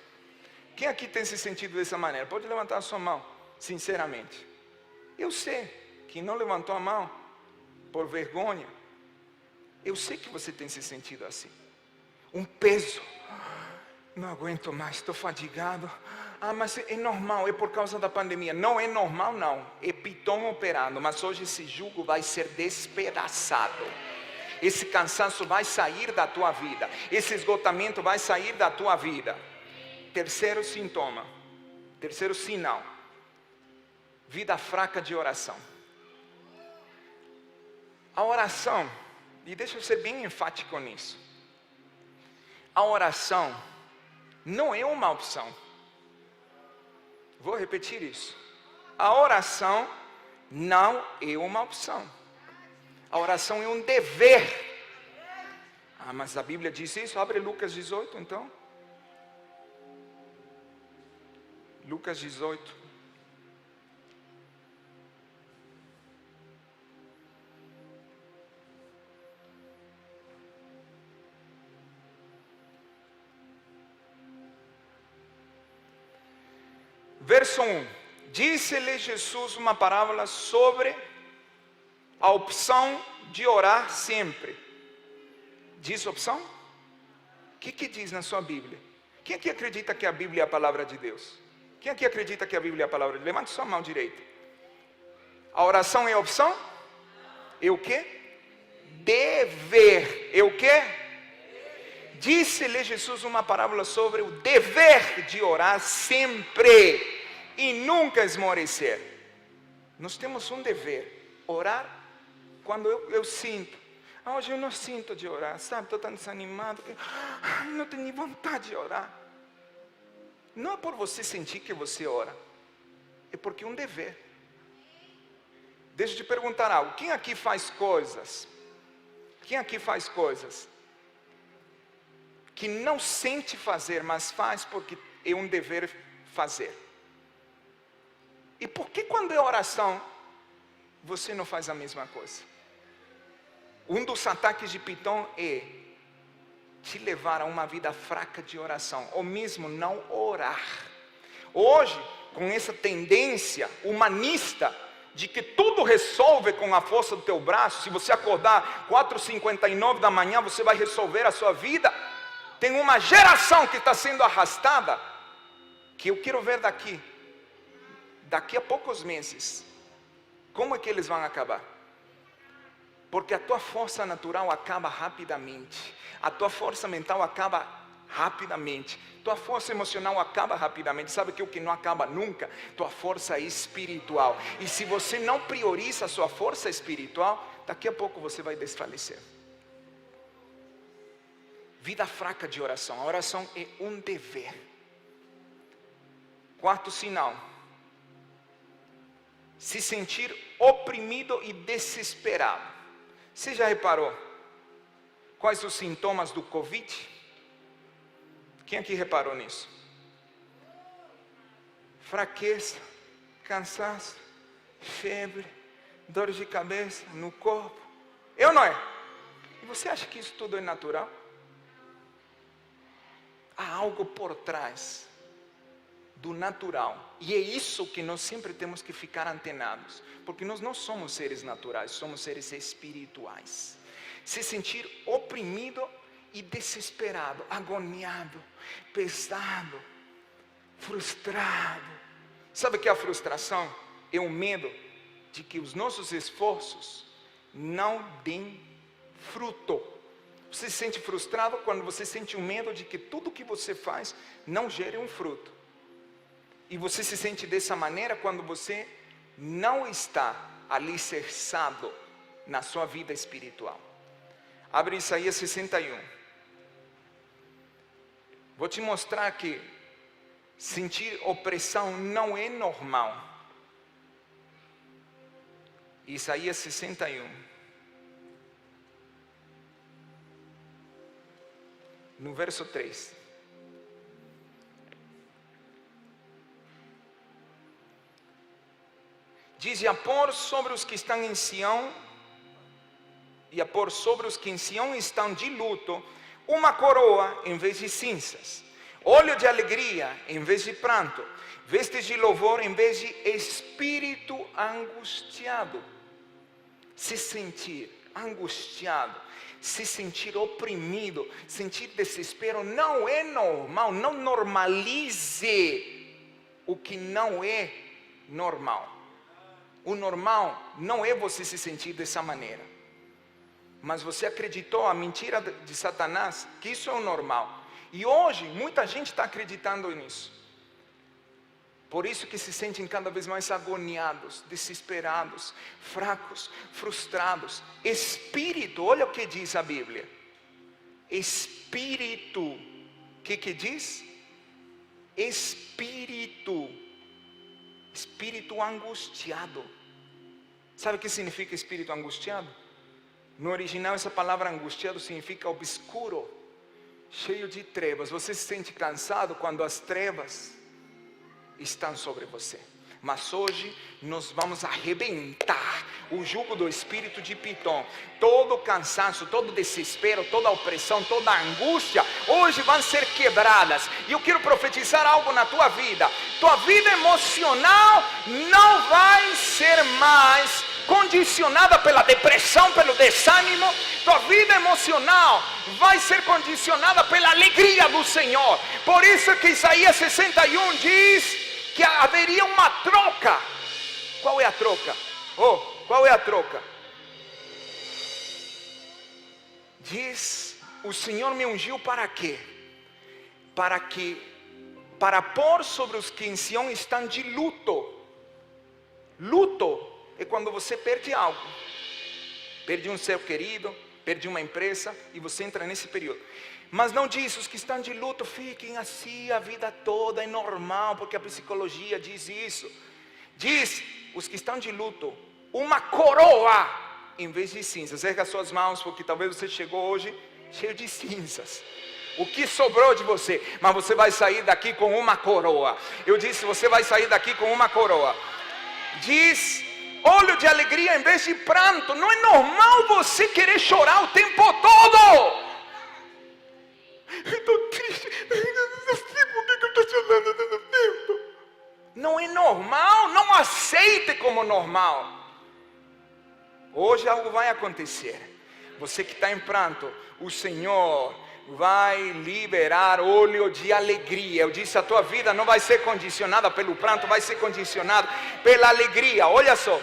Quem aqui tem se sentido dessa maneira? Pode levantar a sua mão, sinceramente. Eu sei que não levantou a mão por vergonha. Eu sei que você tem se sentido assim. Um peso. Não aguento mais, estou fadigado. Mas é normal, é por causa da pandemia. Não é normal não, é Pitom operando. Mas hoje esse jugo vai ser despedaçado. Esse cansaço vai sair da tua vida. Esse esgotamento vai sair da tua vida. Terceiro sintoma, terceiro sinal: vida fraca de oração. A oração, e deixa eu ser bem enfático nisso, a oração não é uma opção. Vou repetir isso. A oração não é uma opção. A oração é um dever. Mas a Bíblia diz isso. Abre Lucas 18 então. Lucas 18. Verso 1. Disse-lhe Jesus uma parábola sobre a opção de orar sempre. Diz opção? O que diz na sua Bíblia? Quem aqui acredita que a Bíblia é a palavra de Deus? Quem aqui acredita que a Bíblia é a palavra de Deus? Levante sua mão direita. A oração é opção? É o quê? Dever. É o quê? Disse-lhe Jesus uma parábola sobre o dever de orar sempre e nunca esmorecer. Nós temos um dever: orar quando eu sinto. Hoje eu não sinto de orar, sabe? Estou tão desanimado que não tenho vontade de orar. Não é por você sentir que você ora, é porque é um dever. Deixa eu te perguntar algo: quem aqui faz coisas? Quem aqui faz coisas que não sente fazer, mas faz porque é um dever fazer? E por que quando é oração, você não faz a mesma coisa? Um dos ataques de Pitom é te levar a uma vida fraca de oração, ou mesmo não orar. Hoje, com essa tendência humanista, de que tudo resolve com a força do teu braço, se você acordar 4h59 da manhã, você vai resolver a sua vida. Tem uma geração que está sendo arrastada, que eu quero ver daqui a poucos meses, como é que eles vão acabar? Porque a tua força natural acaba rapidamente, a tua força mental acaba rapidamente, tua força emocional acaba rapidamente. Sabe o que não acaba nunca? Tua força espiritual. E se você não prioriza a sua força espiritual, daqui a pouco você vai desfalecer. Vida fraca de oração. A oração é um dever. Quarto sinal: se sentir oprimido e desesperado. Você já reparou quais os sintomas do Covid? Quem aqui reparou nisso? Fraqueza, cansaço, febre, dores de cabeça no corpo. Eu não é? E você acha que isso tudo é natural? Há algo por trás do natural. E é isso que nós sempre temos que ficar antenados. Porque nós não somos seres naturais, somos seres espirituais. Se sentir oprimido e desesperado, agoniado, pesado, frustrado. Sabe o que é a frustração? É o medo de que os nossos esforços não deem fruto. Você se sente frustrado quando você sente o medo de que tudo que você faz não gere um fruto. E você se sente dessa maneira quando você não está alicerçado na sua vida espiritual. Abre Isaías 61. Vou te mostrar que sentir opressão não é normal. Isaías 61. No verso 3. Diz: e a pôr sobre os que estão em Sião, e a pôr sobre os que em Sião estão de luto, uma coroa em vez de cinzas, óleo de alegria em vez de pranto, vestes de louvor em vez de espírito angustiado. Se sentir angustiado, se sentir oprimido, sentir desespero, não é normal. Não normalize o que não é normal. O normal não é você se sentir dessa maneira. Mas você acreditou a mentira de Satanás, que isso é o normal. E hoje muita gente está acreditando nisso. Por isso que se sentem cada vez mais agoniados, desesperados, fracos, frustrados. Espírito, olha o que diz a Bíblia. Espírito, o que diz? Espírito angustiado. Sabe o que significa espírito angustiado? No original essa palavra angustiado significa obscuro, cheio de trevas. Você se sente cansado quando as trevas estão sobre você. Mas hoje nós vamos arrebentar o jugo do espírito de Pitom. Todo cansaço, todo desespero, toda opressão, toda angústia, hoje vão ser quebradas. E eu quero profetizar algo na tua vida. Tua vida emocional não vai ser mais condicionada pela depressão, pelo desânimo. Tua vida emocional vai ser condicionada pela alegria do Senhor. Por isso que Isaías 61 diz que haveria uma troca. Qual é a troca? Qual é a troca? Diz: o Senhor me ungiu para quê? Para pôr sobre os que em Sião estão de luto. Luto é quando você perde algo. Perde um ser querido, perde uma empresa, e você entra nesse período. Mas não diz: os que estão de luto fiquem assim a vida toda, é normal, porque a psicologia diz isso. Diz: os que estão de luto, uma coroa em vez de cinzas. Erga as suas mãos, porque talvez você chegou hoje cheio de cinzas. O que sobrou de você? Mas você vai sair daqui com uma coroa. Eu disse: você vai sair daqui com uma coroa. Diz: óleo de alegria em vez de pranto. Não é normal você querer chorar o tempo todo. Estou triste, não sei por que eu estou chorando tanto tempo. Não é normal, não aceite como normal. Hoje algo vai acontecer. Você que está em pranto, o Senhor vai liberar óleo de alegria. Eu disse: a tua vida não vai ser condicionada pelo pranto, vai ser condicionada pela alegria. Olha só: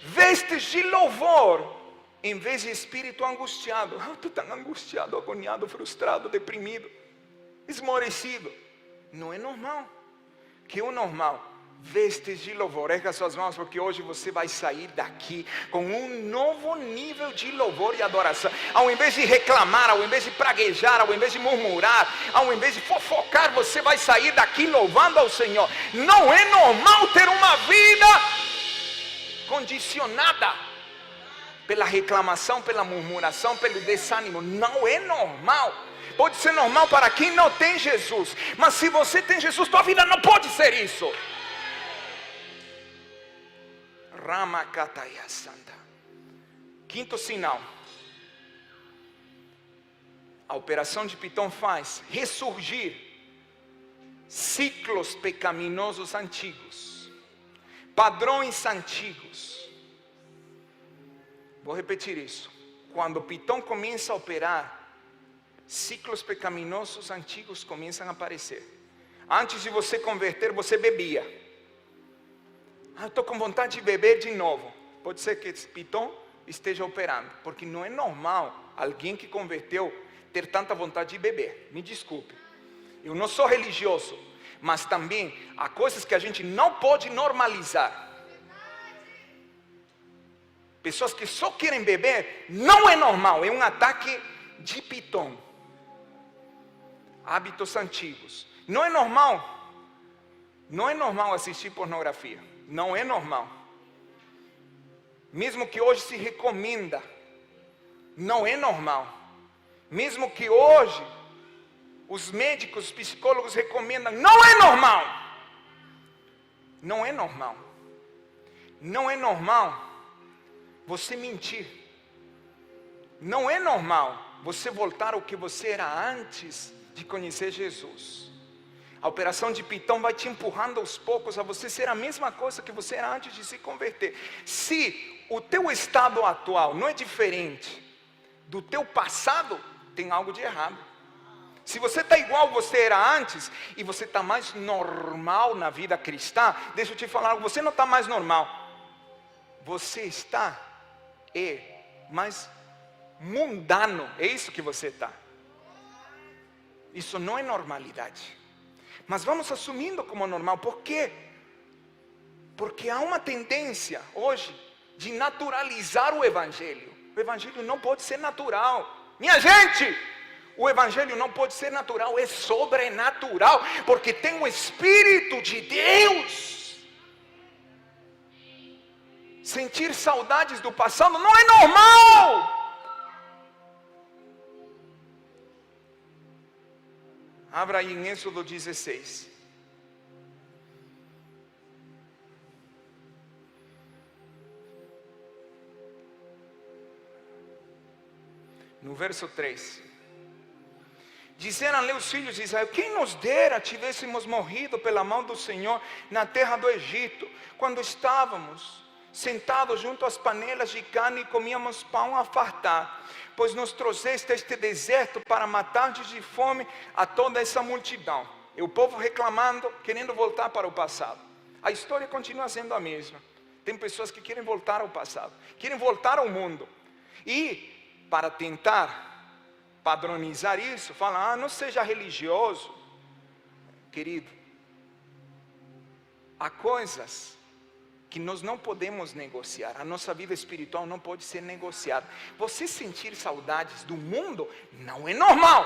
vestes de louvor em vez de espírito angustiado. Estou tão angustiado, agoniado, frustrado, deprimido, esmorecido. Não é normal. Que o normal? Vestes de louvor. Erga suas mãos, porque hoje você vai sair daqui com um novo nível de louvor e adoração. Ao invés de reclamar, ao invés de praguejar, ao invés de murmurar, ao invés de fofocar, você vai sair daqui louvando ao Senhor. Não é normal ter uma vida condicionada pela reclamação, pela murmuração, pelo desânimo. Não é normal. Pode ser normal para quem não tem Jesus, mas se você tem Jesus, tua vida não pode ser isso. Ramakataya Santa. Quinto sinal. A operação de Pitom faz ressurgir ciclos pecaminosos antigos, padrões antigos. Vou repetir isso. Quando Pitom começa a operar, ciclos pecaminosos antigos começam a aparecer. Antes de você converter, você bebia. Estou com vontade de beber de novo. Pode ser que esse Pitom esteja operando, porque não é normal alguém que converteu ter tanta vontade de beber. Me desculpe, eu não sou religioso, mas também há coisas que a gente não pode normalizar. Pessoas que só querem beber, não é normal, é um ataque de Pitom. Hábitos antigos. Não é normal. Não é normal assistir pornografia. Não é normal. Mesmo que hoje se recomenda, não é normal. Mesmo que hoje os médicos, os psicólogos recomendam, não é normal. Não é normal. Não é normal você mentir. Não é normal você voltar ao que você era antes de conhecer Jesus. A operação de Pitom vai te empurrando aos poucos a você ser a mesma coisa que você era antes de se converter. Se o teu estado atual não é diferente do teu passado, tem algo de errado. Se você está igual você era antes e você está mais normal na vida cristã, deixa eu te falar algo, você não está mais normal. Você está mais mundano, é isso que você está. Isso não é normalidade. Mas vamos assumindo como normal. Por quê? Porque há uma tendência hoje de naturalizar o Evangelho. O Evangelho não pode ser natural. Minha gente, o Evangelho não pode ser natural, é sobrenatural. Porque tem o Espírito de Deus. Sentir saudades do passado não é normal. Abra aí em Êxodo 16. No verso 3. Disseram-lhe os filhos de Israel: quem nos dera tivéssemos morrido pela mão do Senhor na terra do Egito, quando estávamos sentados junto às panelas de carne e comíamos pão a fartar, pois nos trouxeste a este deserto para matar de fome a toda essa multidão. E o povo reclamando, querendo voltar para o passado. A história continua sendo a mesma. Tem pessoas que querem voltar ao passado, querem voltar ao mundo. E para tentar padronizar isso, falam: não seja religioso. Querido, há coisas que nós não podemos negociar. A nossa vida espiritual não pode ser negociada. Você sentir saudades do mundo não é normal.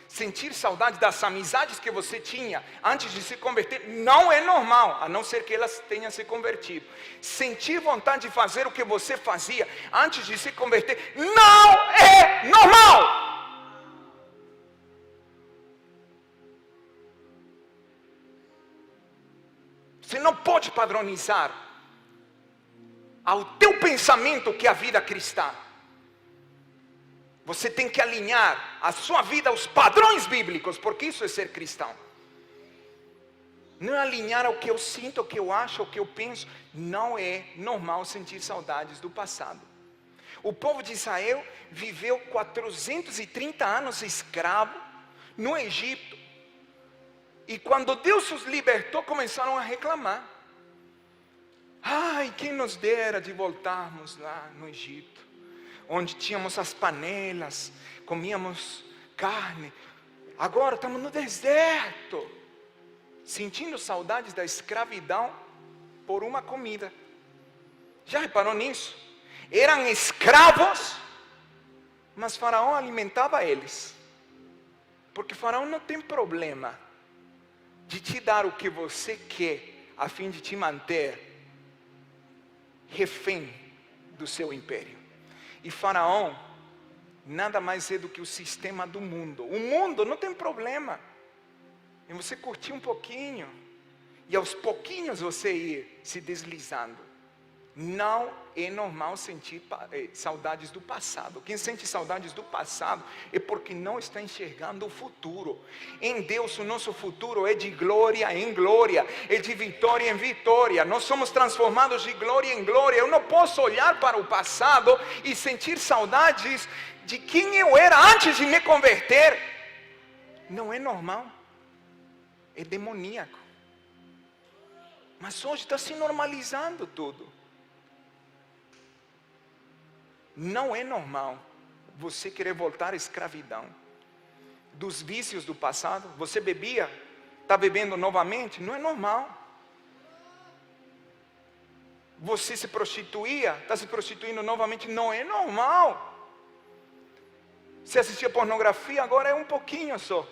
Sentir saudade das amizades que você tinha antes de se converter não é normal, a não ser que elas tenham se convertido. Sentir vontade de fazer o que você fazia antes de se converter não é normal. Você não pode padronizar ao teu pensamento que é a vida cristã. Você tem que alinhar a sua vida aos padrões bíblicos, porque isso é ser cristão. Não é alinhar ao que eu sinto, ao que eu acho, ao que eu penso. Não é normal sentir saudades do passado. O povo de Israel viveu 430 anos escravo no Egito. E quando Deus os libertou, começaram a reclamar. Ai, quem nos dera de voltarmos lá no Egito, onde tínhamos as panelas, comíamos carne. Agora estamos no deserto, sentindo saudades da escravidão por uma comida. Já reparou nisso? Eram escravos, mas Faraó alimentava eles. Porque Faraó não tem problema de te dar o que você quer, a fim de te manter refém do seu império. E Faraó nada mais é do que o sistema do mundo. O mundo não tem problema em você curtir um pouquinho e aos pouquinhos você ir se deslizando. Não é normal sentir saudades do passado. Quem sente saudades do passado é porque não está enxergando o futuro. Em Deus o nosso futuro é de glória em glória, é de vitória em vitória. Nós somos transformados de glória em glória. Eu não posso olhar para o passado e sentir saudades de quem eu era antes de me converter. Não é normal, é demoníaco. Mas hoje está se normalizando tudo. Não é normal você querer voltar à escravidão dos vícios do passado. Você bebia, está bebendo novamente, não é normal. Você se prostituía, está se prostituindo novamente, não é normal. Se assistia pornografia, agora é um pouquinho só,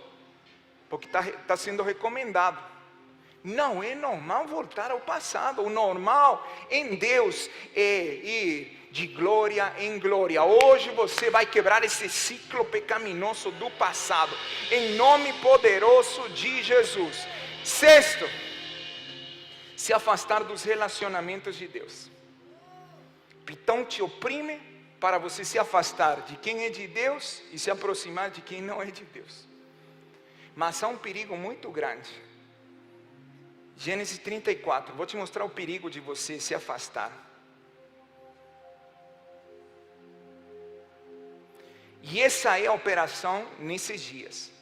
porque está sendo recomendado. Não é normal voltar ao passado. O normal em Deus é ir de glória em glória. Hoje você vai quebrar esse ciclo pecaminoso do passado, em nome poderoso de Jesus. Sexto, se afastar dos relacionamentos de Deus. Pitão te oprime para você se afastar de quem é de Deus e se aproximar de quem não é de Deus. Mas há um perigo muito grande. Gênesis 34, vou te mostrar o perigo de você se afastar. E essa é a operação nesses dias.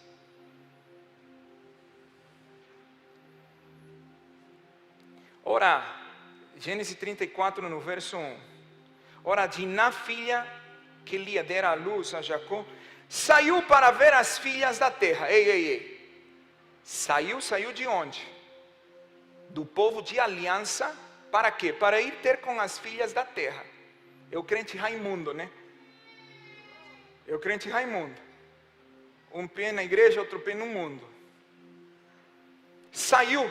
Ora, Gênesis 34 no verso 1. Ora, Diná, filha que lhe dera a luz a Jacó, saiu para ver as filhas da terra. Ei. Saiu de onde? Do povo de aliança, para quê? Para ir ter com as filhas da terra. É o crente Raimundo, né? É o crente Raimundo. Um pé na igreja, outro pé no mundo. Saiu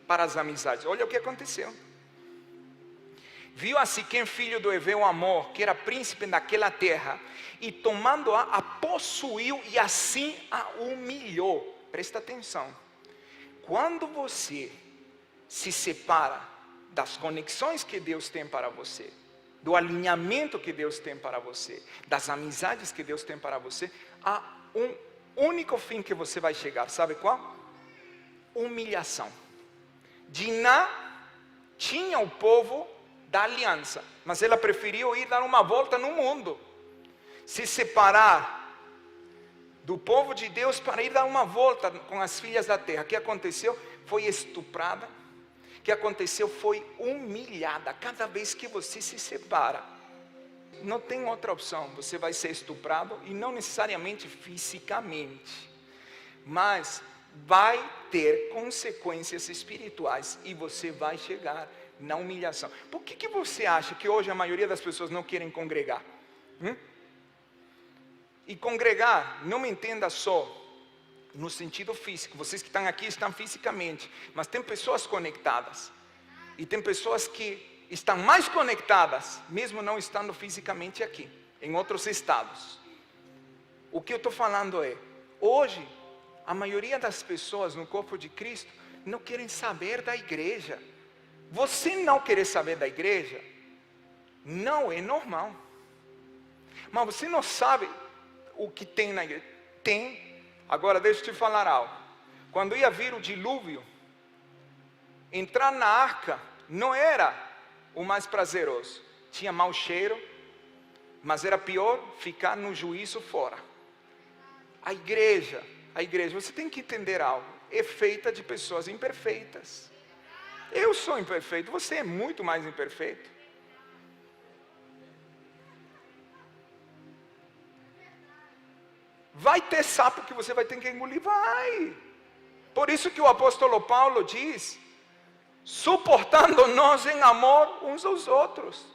para as amizades. Olha o que aconteceu. Viu a Siquém, filho do Heveu Amor, que era príncipe daquela terra, e tomando-a, a possuiu e assim a humilhou. Presta atenção. Quando você se separa das conexões que Deus tem para você, do alinhamento que Deus tem para você, das amizades que Deus tem para você, há um único fim que você vai chegar. Sabe qual? Humilhação. Diná tinha o povo da aliança, mas ela preferiu ir dar uma volta no mundo, se separar do povo de Deus para ir dar uma volta com as filhas da terra. O que aconteceu? Foi estuprada. O que aconteceu? Foi humilhada. Cada vez que você se separa, não tem outra opção. Você vai ser estuprado, e não necessariamente fisicamente, mas vai ter consequências espirituais, e você vai chegar na humilhação. Por que você acha que hoje a maioria das pessoas não querem congregar? E congregar, não me entenda só no sentido físico. Vocês que estão aqui estão fisicamente, mas tem pessoas conectadas. E tem pessoas que estão mais conectadas, mesmo não estando fisicamente aqui, em outros estados. O que eu estou falando é, hoje, a maioria das pessoas no corpo de Cristo não querem saber da igreja. Você não querer saber da igreja não é normal. Mas você não sabe o que tem na igreja. Tem. Agora deixa eu te falar algo. Quando ia vir o dilúvio, entrar na arca não era o mais prazeroso. Tinha mau cheiro, mas era pior ficar no juízo fora. A igreja, você tem que entender algo, é feita de pessoas imperfeitas. Eu sou imperfeito, você é muito mais imperfeito. Vai ter sapo que você vai ter que engolir, vai. Por isso que o apóstolo Paulo diz, suportando-nos em amor uns aos outros.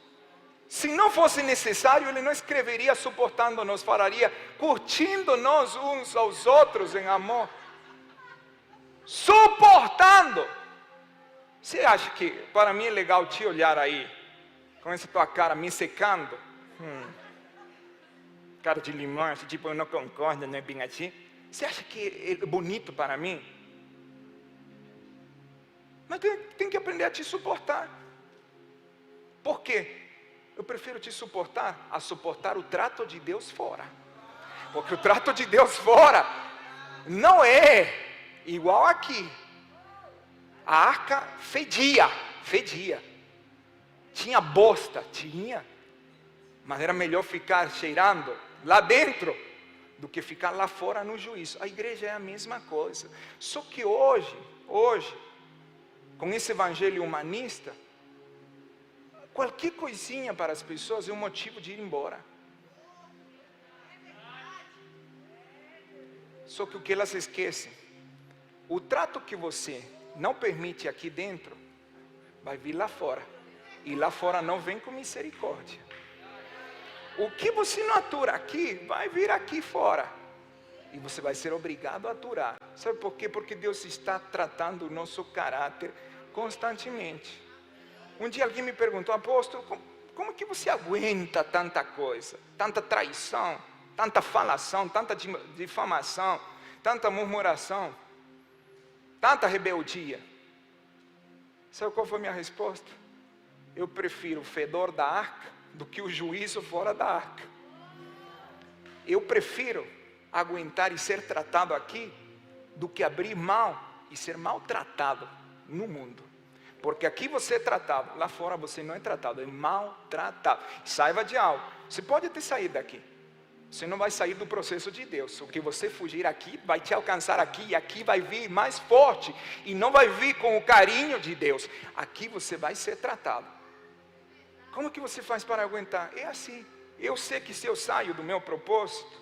Se não fosse necessário, ele não escreveria suportando-nos, falaria curtindo-nos uns aos outros em amor. Suportando. Você acha que para mim é legal te olhar aí com essa tua cara me secando. Cara de limão, assim, tipo, eu não concordo, não é bem assim. Você acha que é bonito para mim? Mas tem que aprender a te suportar. Por quê? Eu prefiro te suportar a suportar o trato de Deus fora. Porque o trato de Deus fora não é igual aqui. A arca fedia. Tinha bosta, mas era melhor ficar cheirando lá dentro do que ficar lá fora no juízo. A igreja é a mesma coisa. Só que hoje, com esse evangelho humanista, qualquer coisinha para as pessoas é um motivo de ir embora. Só que o que elas esquecem, o trato que você não permite aqui dentro, vai vir lá fora. E lá fora não vem com misericórdia. O que você não atura aqui, vai vir aqui fora. E você vai ser obrigado a aturar. Sabe por quê? Porque Deus está tratando o nosso caráter constantemente. Um dia alguém me perguntou: apóstolo, como que você aguenta tanta coisa? Tanta traição, tanta falação, tanta difamação, tanta murmuração, tanta rebeldia. Sabe qual foi a minha resposta? Eu prefiro o fedor da arca do que o juízo fora da arca. Eu prefiro aguentar e ser tratado aqui do que abrir mão e ser maltratado no mundo. Porque aqui você é tratado, lá fora você não é tratado, é maltratado. Saiba de algo, você pode até sair daqui, você não vai sair do processo de Deus. O que você fugir aqui vai te alcançar aqui, e aqui vai vir mais forte, e não vai vir com o carinho de Deus. Aqui você vai ser tratado. Como que você faz para aguentar? É assim. Eu sei que se eu saio do meu propósito,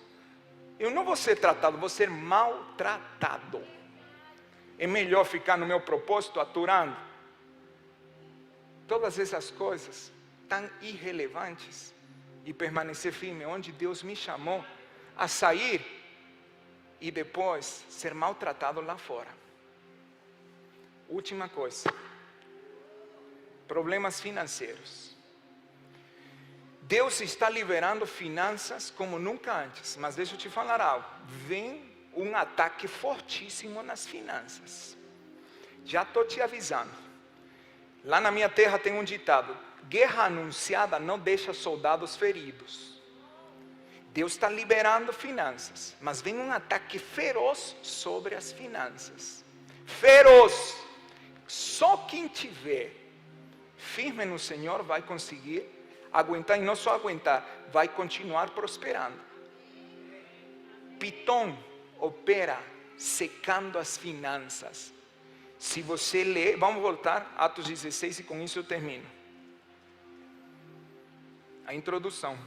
eu não vou ser tratado, vou ser maltratado. É melhor ficar no meu propósito aturando todas essas coisas tão irrelevantes e permanecer firme onde Deus me chamou a sair e depois ser maltratado lá fora. Última coisa: problemas financeiros. Deus está liberando finanças como nunca antes, mas deixa eu te falar algo, vem um ataque fortíssimo nas finanças. Já estou te avisando. Lá na minha terra tem um ditado: guerra anunciada não deixa soldados feridos. Deus está liberando finanças, mas vem um ataque feroz sobre as finanças. Feroz. Só quem tiver firme no Senhor vai conseguir aguentar, e não só aguentar, vai continuar prosperando. Pitom opera secando as finanças. Se você ler, vamos voltar, Atos 16, e com isso eu termino. A introdução.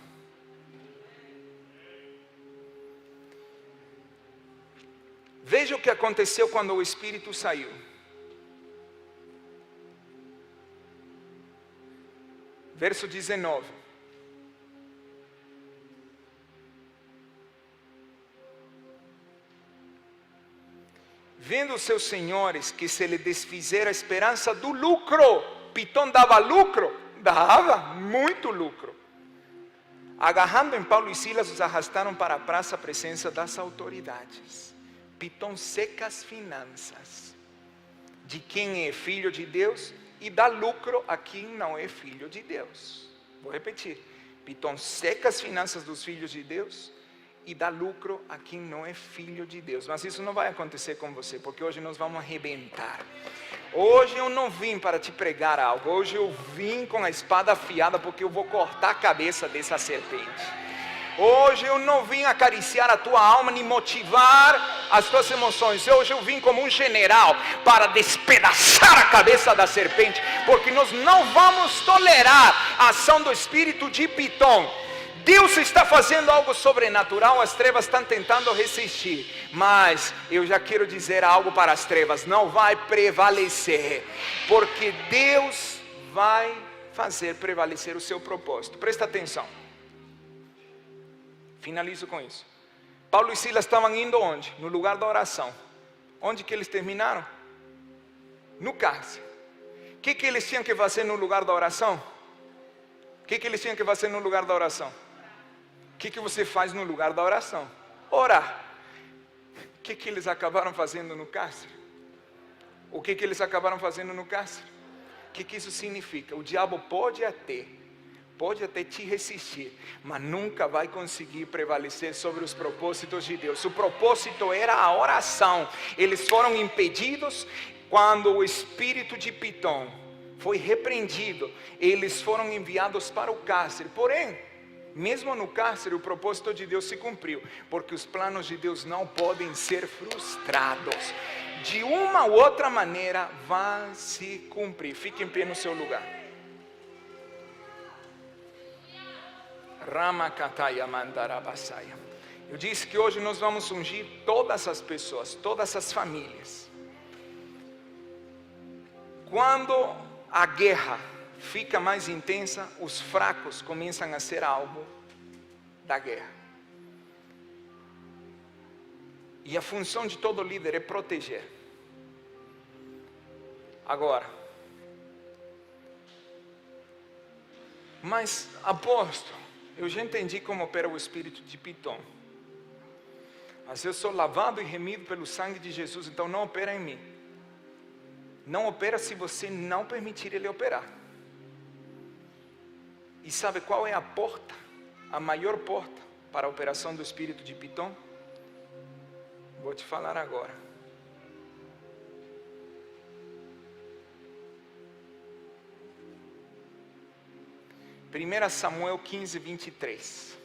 Veja o que aconteceu quando o Espírito saiu. Verso 19. Vendo os seus senhores que se lhe desfizera a esperança do lucro. Pitom dava lucro? Dava muito lucro. Agarrando em Paulo e Silas, os arrastaram para a praça à presença das autoridades. Pitom seca as finanças de quem é filho de Deus e dá lucro a quem não é filho de Deus. Vou repetir: Pitom seca as finanças dos filhos de Deus e dá lucro a quem não é filho de Deus. Mas isso não vai acontecer com você, porque hoje nós vamos arrebentar. Hoje eu não vim para te pregar algo, hoje eu vim com a espada afiada, porque eu vou cortar a cabeça dessa serpente. Hoje eu não vim acariciar a tua alma, nem motivar as tuas emoções. Hoje eu vim como um general para despedaçar a cabeça da serpente, porque nós não vamos tolerar a ação do espírito de Pitom. Deus está fazendo algo sobrenatural, as trevas estão tentando resistir, mas eu já quero dizer algo para as trevas: não vai prevalecer, porque Deus vai fazer prevalecer o seu propósito. Presta atenção. Finalizo com isso. Paulo e Silas estavam indo onde? No lugar da oração. Onde que eles terminaram? No cárcere. O que eles tinham que fazer no lugar da oração? que eles tinham que fazer no lugar da oração? O que você faz no lugar da oração? Orar. O que eles acabaram fazendo no cárcere? O que eles acabaram fazendo no cárcere? O que isso significa? O diabo pode até te resistir, mas nunca vai conseguir prevalecer sobre os propósitos de Deus. O propósito era a oração. Eles foram impedidos quando o espírito de Pitom foi repreendido. Eles foram enviados para o cárcere. Porém, mesmo no cárcere, o propósito de Deus se cumpriu, porque os planos de Deus não podem ser frustrados. De uma ou outra maneira vai se cumprir. Fique em pé no seu lugar. Eu disse que hoje nós vamos ungir todas as pessoas, todas as famílias. Quando a guerra fica mais intensa, os fracos começam a ser alvo da guerra. E a função de todo líder é proteger. Agora, mas apóstolo, eu já entendi como opera o espírito de Pitom. Mas eu sou lavado e remido pelo sangue de Jesus, então não opera em mim. Não opera se você não permitir ele operar. E sabe qual é a porta? A maior porta para a operação do espírito de Pitom? Vou te falar agora. Primeira Samuel 15, 23.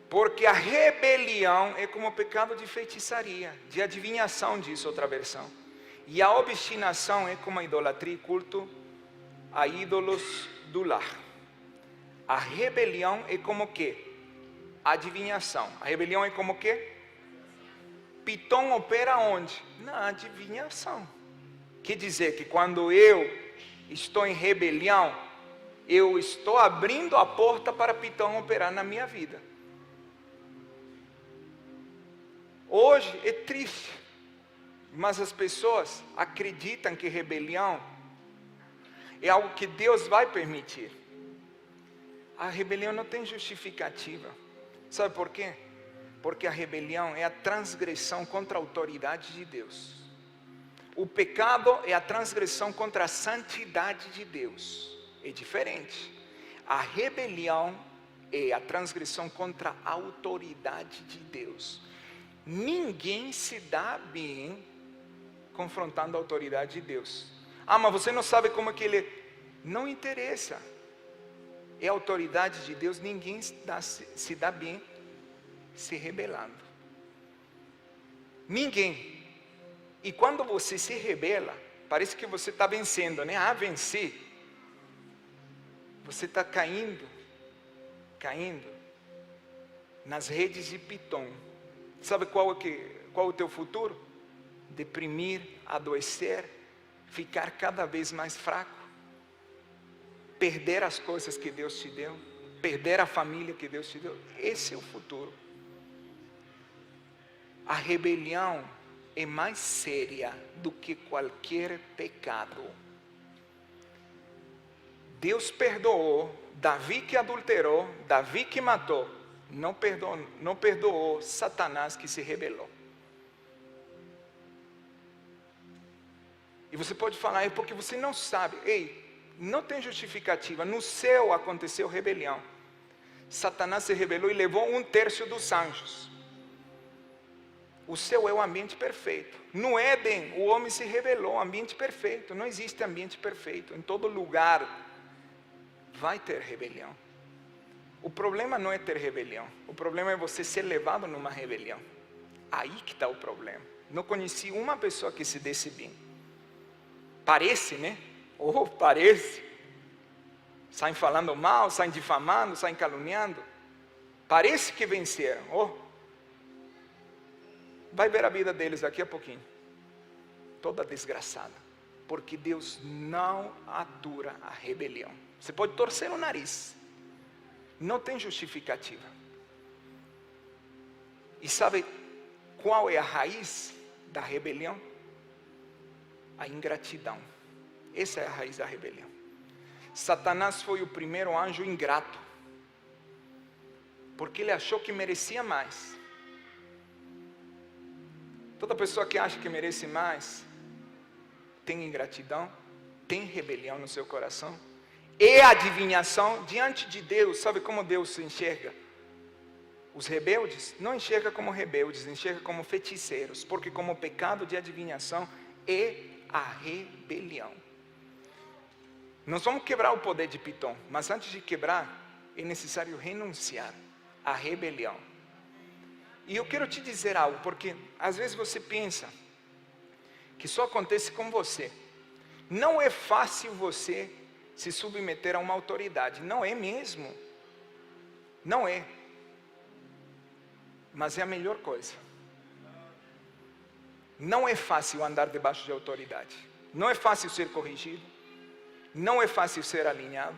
Porque a rebelião é como o pecado de feitiçaria, de adivinhação, diz outra versão. E a obstinação é como a idolatria e culto a ídolos do lar. A rebelião é como o quê? Adivinhação. A rebelião é como o quê? Pitom opera onde? Na adivinhação. Quer dizer que quando eu estou em rebelião, eu estou abrindo a porta para Pitom operar na minha vida. Hoje é triste, mas as pessoas acreditam que rebelião é algo que Deus vai permitir. A rebelião não tem justificativa. Sabe por quê? Porque a rebelião é a transgressão contra a autoridade de Deus. O pecado é a transgressão contra a santidade de Deus. É diferente. A rebelião é a transgressão contra a autoridade de Deus. Ninguém se dá bem confrontando a autoridade de Deus. Ah, mas você não sabe como é que ele... Não interessa. É a autoridade de Deus, ninguém se dá bem se rebelando. Ninguém. E quando você se rebela, parece que você está vencendo, né? Ah, vencer. Você está caindo nas redes de Pitom. Sabe qual é o teu futuro? Deprimir, adoecer, ficar cada vez mais fraco, perder as coisas que Deus te deu, perder a família que Deus te deu. Esse é o futuro. A rebelião é mais séria do que qualquer pecado. Deus perdoou Davi que adulterou, Davi que matou, não perdoou Satanás que se rebelou. E você pode falar, é porque você não sabe. Ei, não tem justificativa. No céu aconteceu rebelião. Satanás se rebelou e levou 1/3 dos anjos. O céu é o ambiente perfeito. No Éden, o homem se rebelou, ambiente perfeito. Não existe ambiente perfeito. Em todo lugar vai ter rebelião. O problema não é ter rebelião. O problema é você ser levado numa rebelião. Aí que está o problema. Não conheci uma pessoa que se desse bem. Parece, né? Oh, parece. Saem falando mal, saem difamando, saem caluniando. Parece que venceram. Oh, vai ver a vida deles daqui a pouquinho. Toda desgraçada. Porque Deus não atura a rebelião. Você pode torcer o nariz. Não tem justificativa. E sabe, qual é a raiz da rebelião? A ingratidão. Essa é a raiz da rebelião. Satanás foi o primeiro anjo ingrato, porque ele achou que merecia mais. Toda pessoa que acha que merece mais, tem ingratidão, tem rebelião no seu coração, e adivinhação diante de Deus. Sabe como Deus se enxerga? Os rebeldes não enxerga como rebeldes, enxerga como feiticeiros, porque como pecado de adivinhação é a rebelião. Nós vamos quebrar o poder de Pitom, mas antes de quebrar, é necessário renunciar à rebelião. E eu quero te dizer algo, porque às vezes você pensa que só acontece com você. Não é fácil você se submeter a uma autoridade, não é mesmo. Não é. Mas é a melhor coisa. Não é fácil andar debaixo de autoridade. Não é fácil ser corrigido. Não é fácil ser alinhado.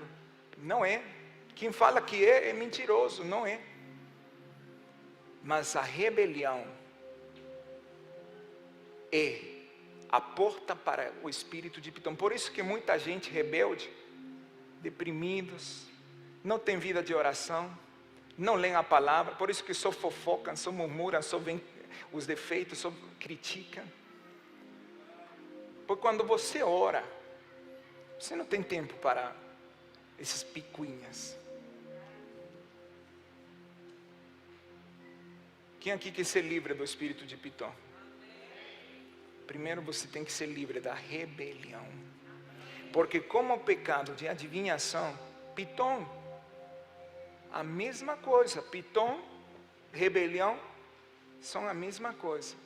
Não é. Quem fala que é mentiroso, não é. Mas a rebelião é a porta para o espírito de Pitom. Por isso que muita gente rebelde, deprimidos, não tem vida de oração, não leem a palavra, por isso que só fofocam, só murmuram, só veem os defeitos, só criticam. Porque quando você ora, você não tem tempo para essas picuinhas. Quem aqui quer ser livre do espírito de Pitom? Primeiro você tem que ser livre da rebelião. Porque como o pecado de adivinhação, Pitom, a mesma coisa. Pitom, rebelião, são a mesma coisa.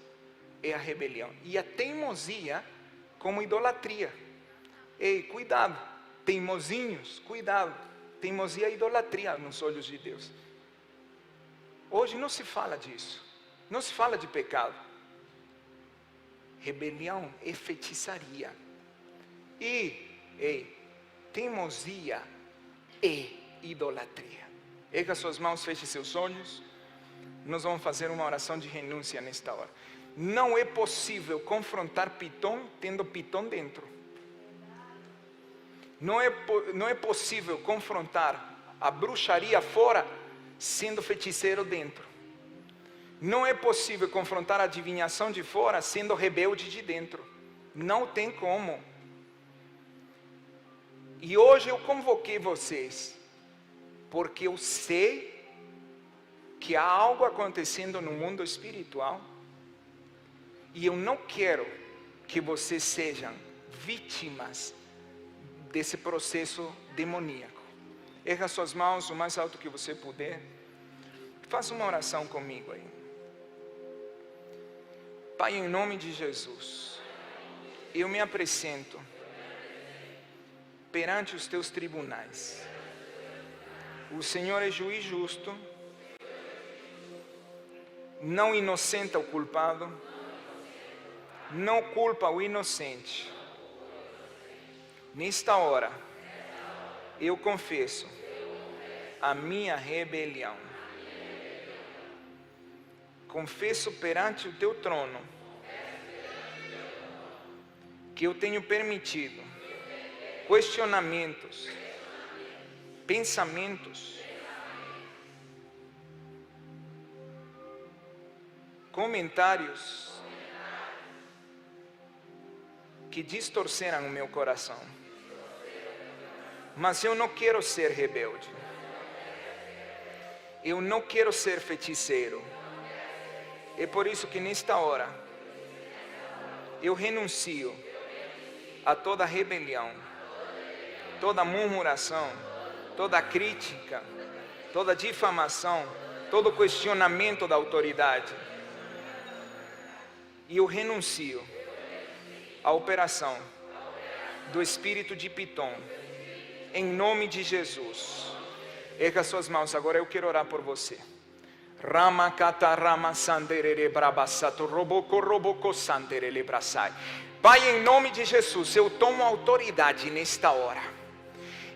É a rebelião. E a teimosia como idolatria. Ei, cuidado. Teimosinhos, cuidado. Teimosia é idolatria nos olhos de Deus. Hoje não se fala disso. Não se fala de pecado. Rebelião é feitiçaria. E teimosia é idolatria. Erga suas mãos, feche seus olhos. Nós vamos fazer uma oração de renúncia nesta hora. Não é possível confrontar Pitom tendo Pitom dentro. Não é possível confrontar a bruxaria fora sendo feiticeiro dentro. Não é possível confrontar a adivinhação de fora sendo rebelde de dentro. Não tem como. E hoje eu convoquei vocês, porque eu sei que há algo acontecendo no mundo espiritual, e eu não quero que vocês sejam vítimas desse processo demoníaco. Erga suas mãos o mais alto que você puder. Faça uma oração comigo aí. Pai, em nome de Jesus, eu me apresento perante os teus tribunais. O Senhor é juiz justo, não inocenta o culpado, não culpa o inocente. Nesta hora, eu confesso a minha rebelião. Confesso perante o teu trono que eu tenho permitido questionamentos, pensamentos, comentários que distorceram o meu coração. Mas eu não quero ser rebelde. Eu não quero ser feiticeiro. É por isso que nesta hora eu renuncio a toda rebelião, toda murmuração, toda crítica, toda difamação, todo questionamento da autoridade. E eu renuncio à operação do espírito de Pitom, em nome de Jesus. Erga suas mãos, agora eu quero orar por você. Rama kata rama sanderere brabasato roboko roboko sanderele brasai. Pai, em nome de Jesus, eu tomo autoridade nesta hora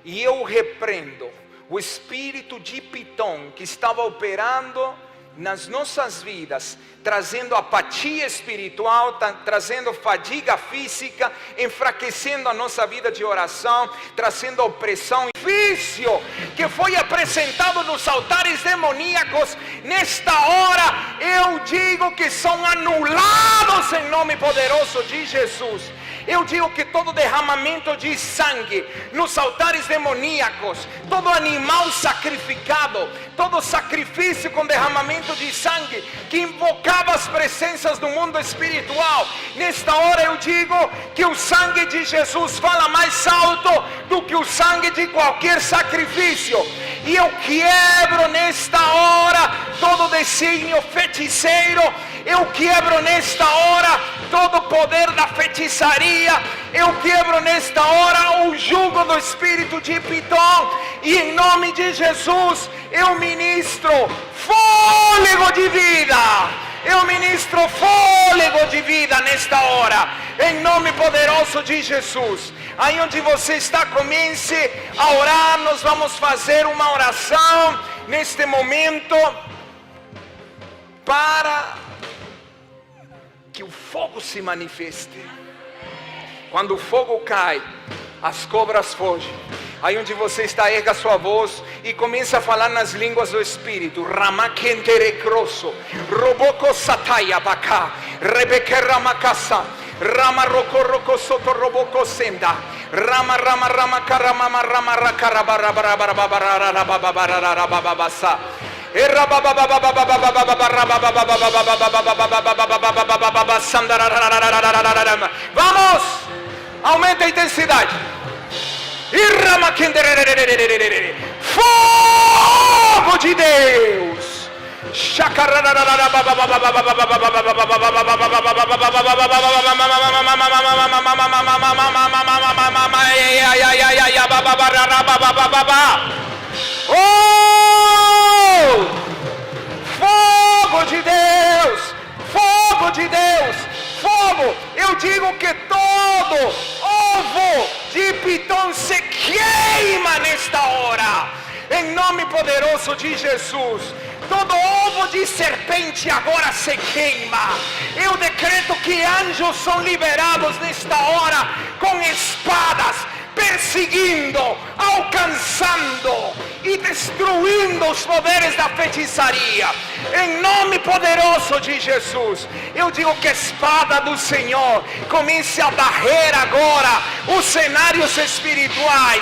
e eu repreendo o espírito de Pitom que estava operando nas nossas vidas, trazendo apatia espiritual, trazendo fadiga física, enfraquecendo a nossa vida de oração, trazendo opressão, vício que foi apresentado nos altares demoníacos, nesta hora eu digo que são anulados em nome poderoso de Jesus. Eu digo que todo derramamento de sangue nos altares demoníacos, todo animal sacrificado, todo sacrifício com derramamento de sangue que invocava as presenças do mundo espiritual, nesta hora eu digo que o sangue de Jesus fala mais alto do que o sangue de qualquer sacrifício. E eu quebro nesta hora todo desígnio feiticeiro. Eu quebro nesta hora todo o poder da feitiçaria. Eu quebro nesta hora o jugo do espírito de Pitom. E em nome de Jesus eu ministro fôlego de vida. Eu ministro fôlego de vida nesta hora, em nome poderoso de Jesus. Aí onde você está, comece a orar. Nós vamos fazer uma oração neste momento para que o fogo se manifeste. Quando o fogo cai, as cobras fogem. Aí onde você está, erga sua voz e começa a falar nas línguas do Espírito. Ramakenterecrosso, Roboko Sataya Baka, Rebeke Ramakasa, Rama Rokoroko Soto Roboko Senda, Rama Rama Rama Karamama Rama Rakarabarabarabarabarabasa. Vamos! Aumenta a intensidade. Fogo de Deus. Oh! Fogo de Deus! Fogo de Deus! Fogo! Eu digo que todo ovo de Pitom se queima nesta hora, em nome poderoso de Jesus. Todo ovo de serpente agora se queima. Eu decreto que anjos são liberados nesta hora com espadas, perseguindo, alcançando e destruindo os poderes da feitiçaria, em nome poderoso de Jesus. Eu digo que a espada do Senhor comece a varrer agora os cenários espirituais.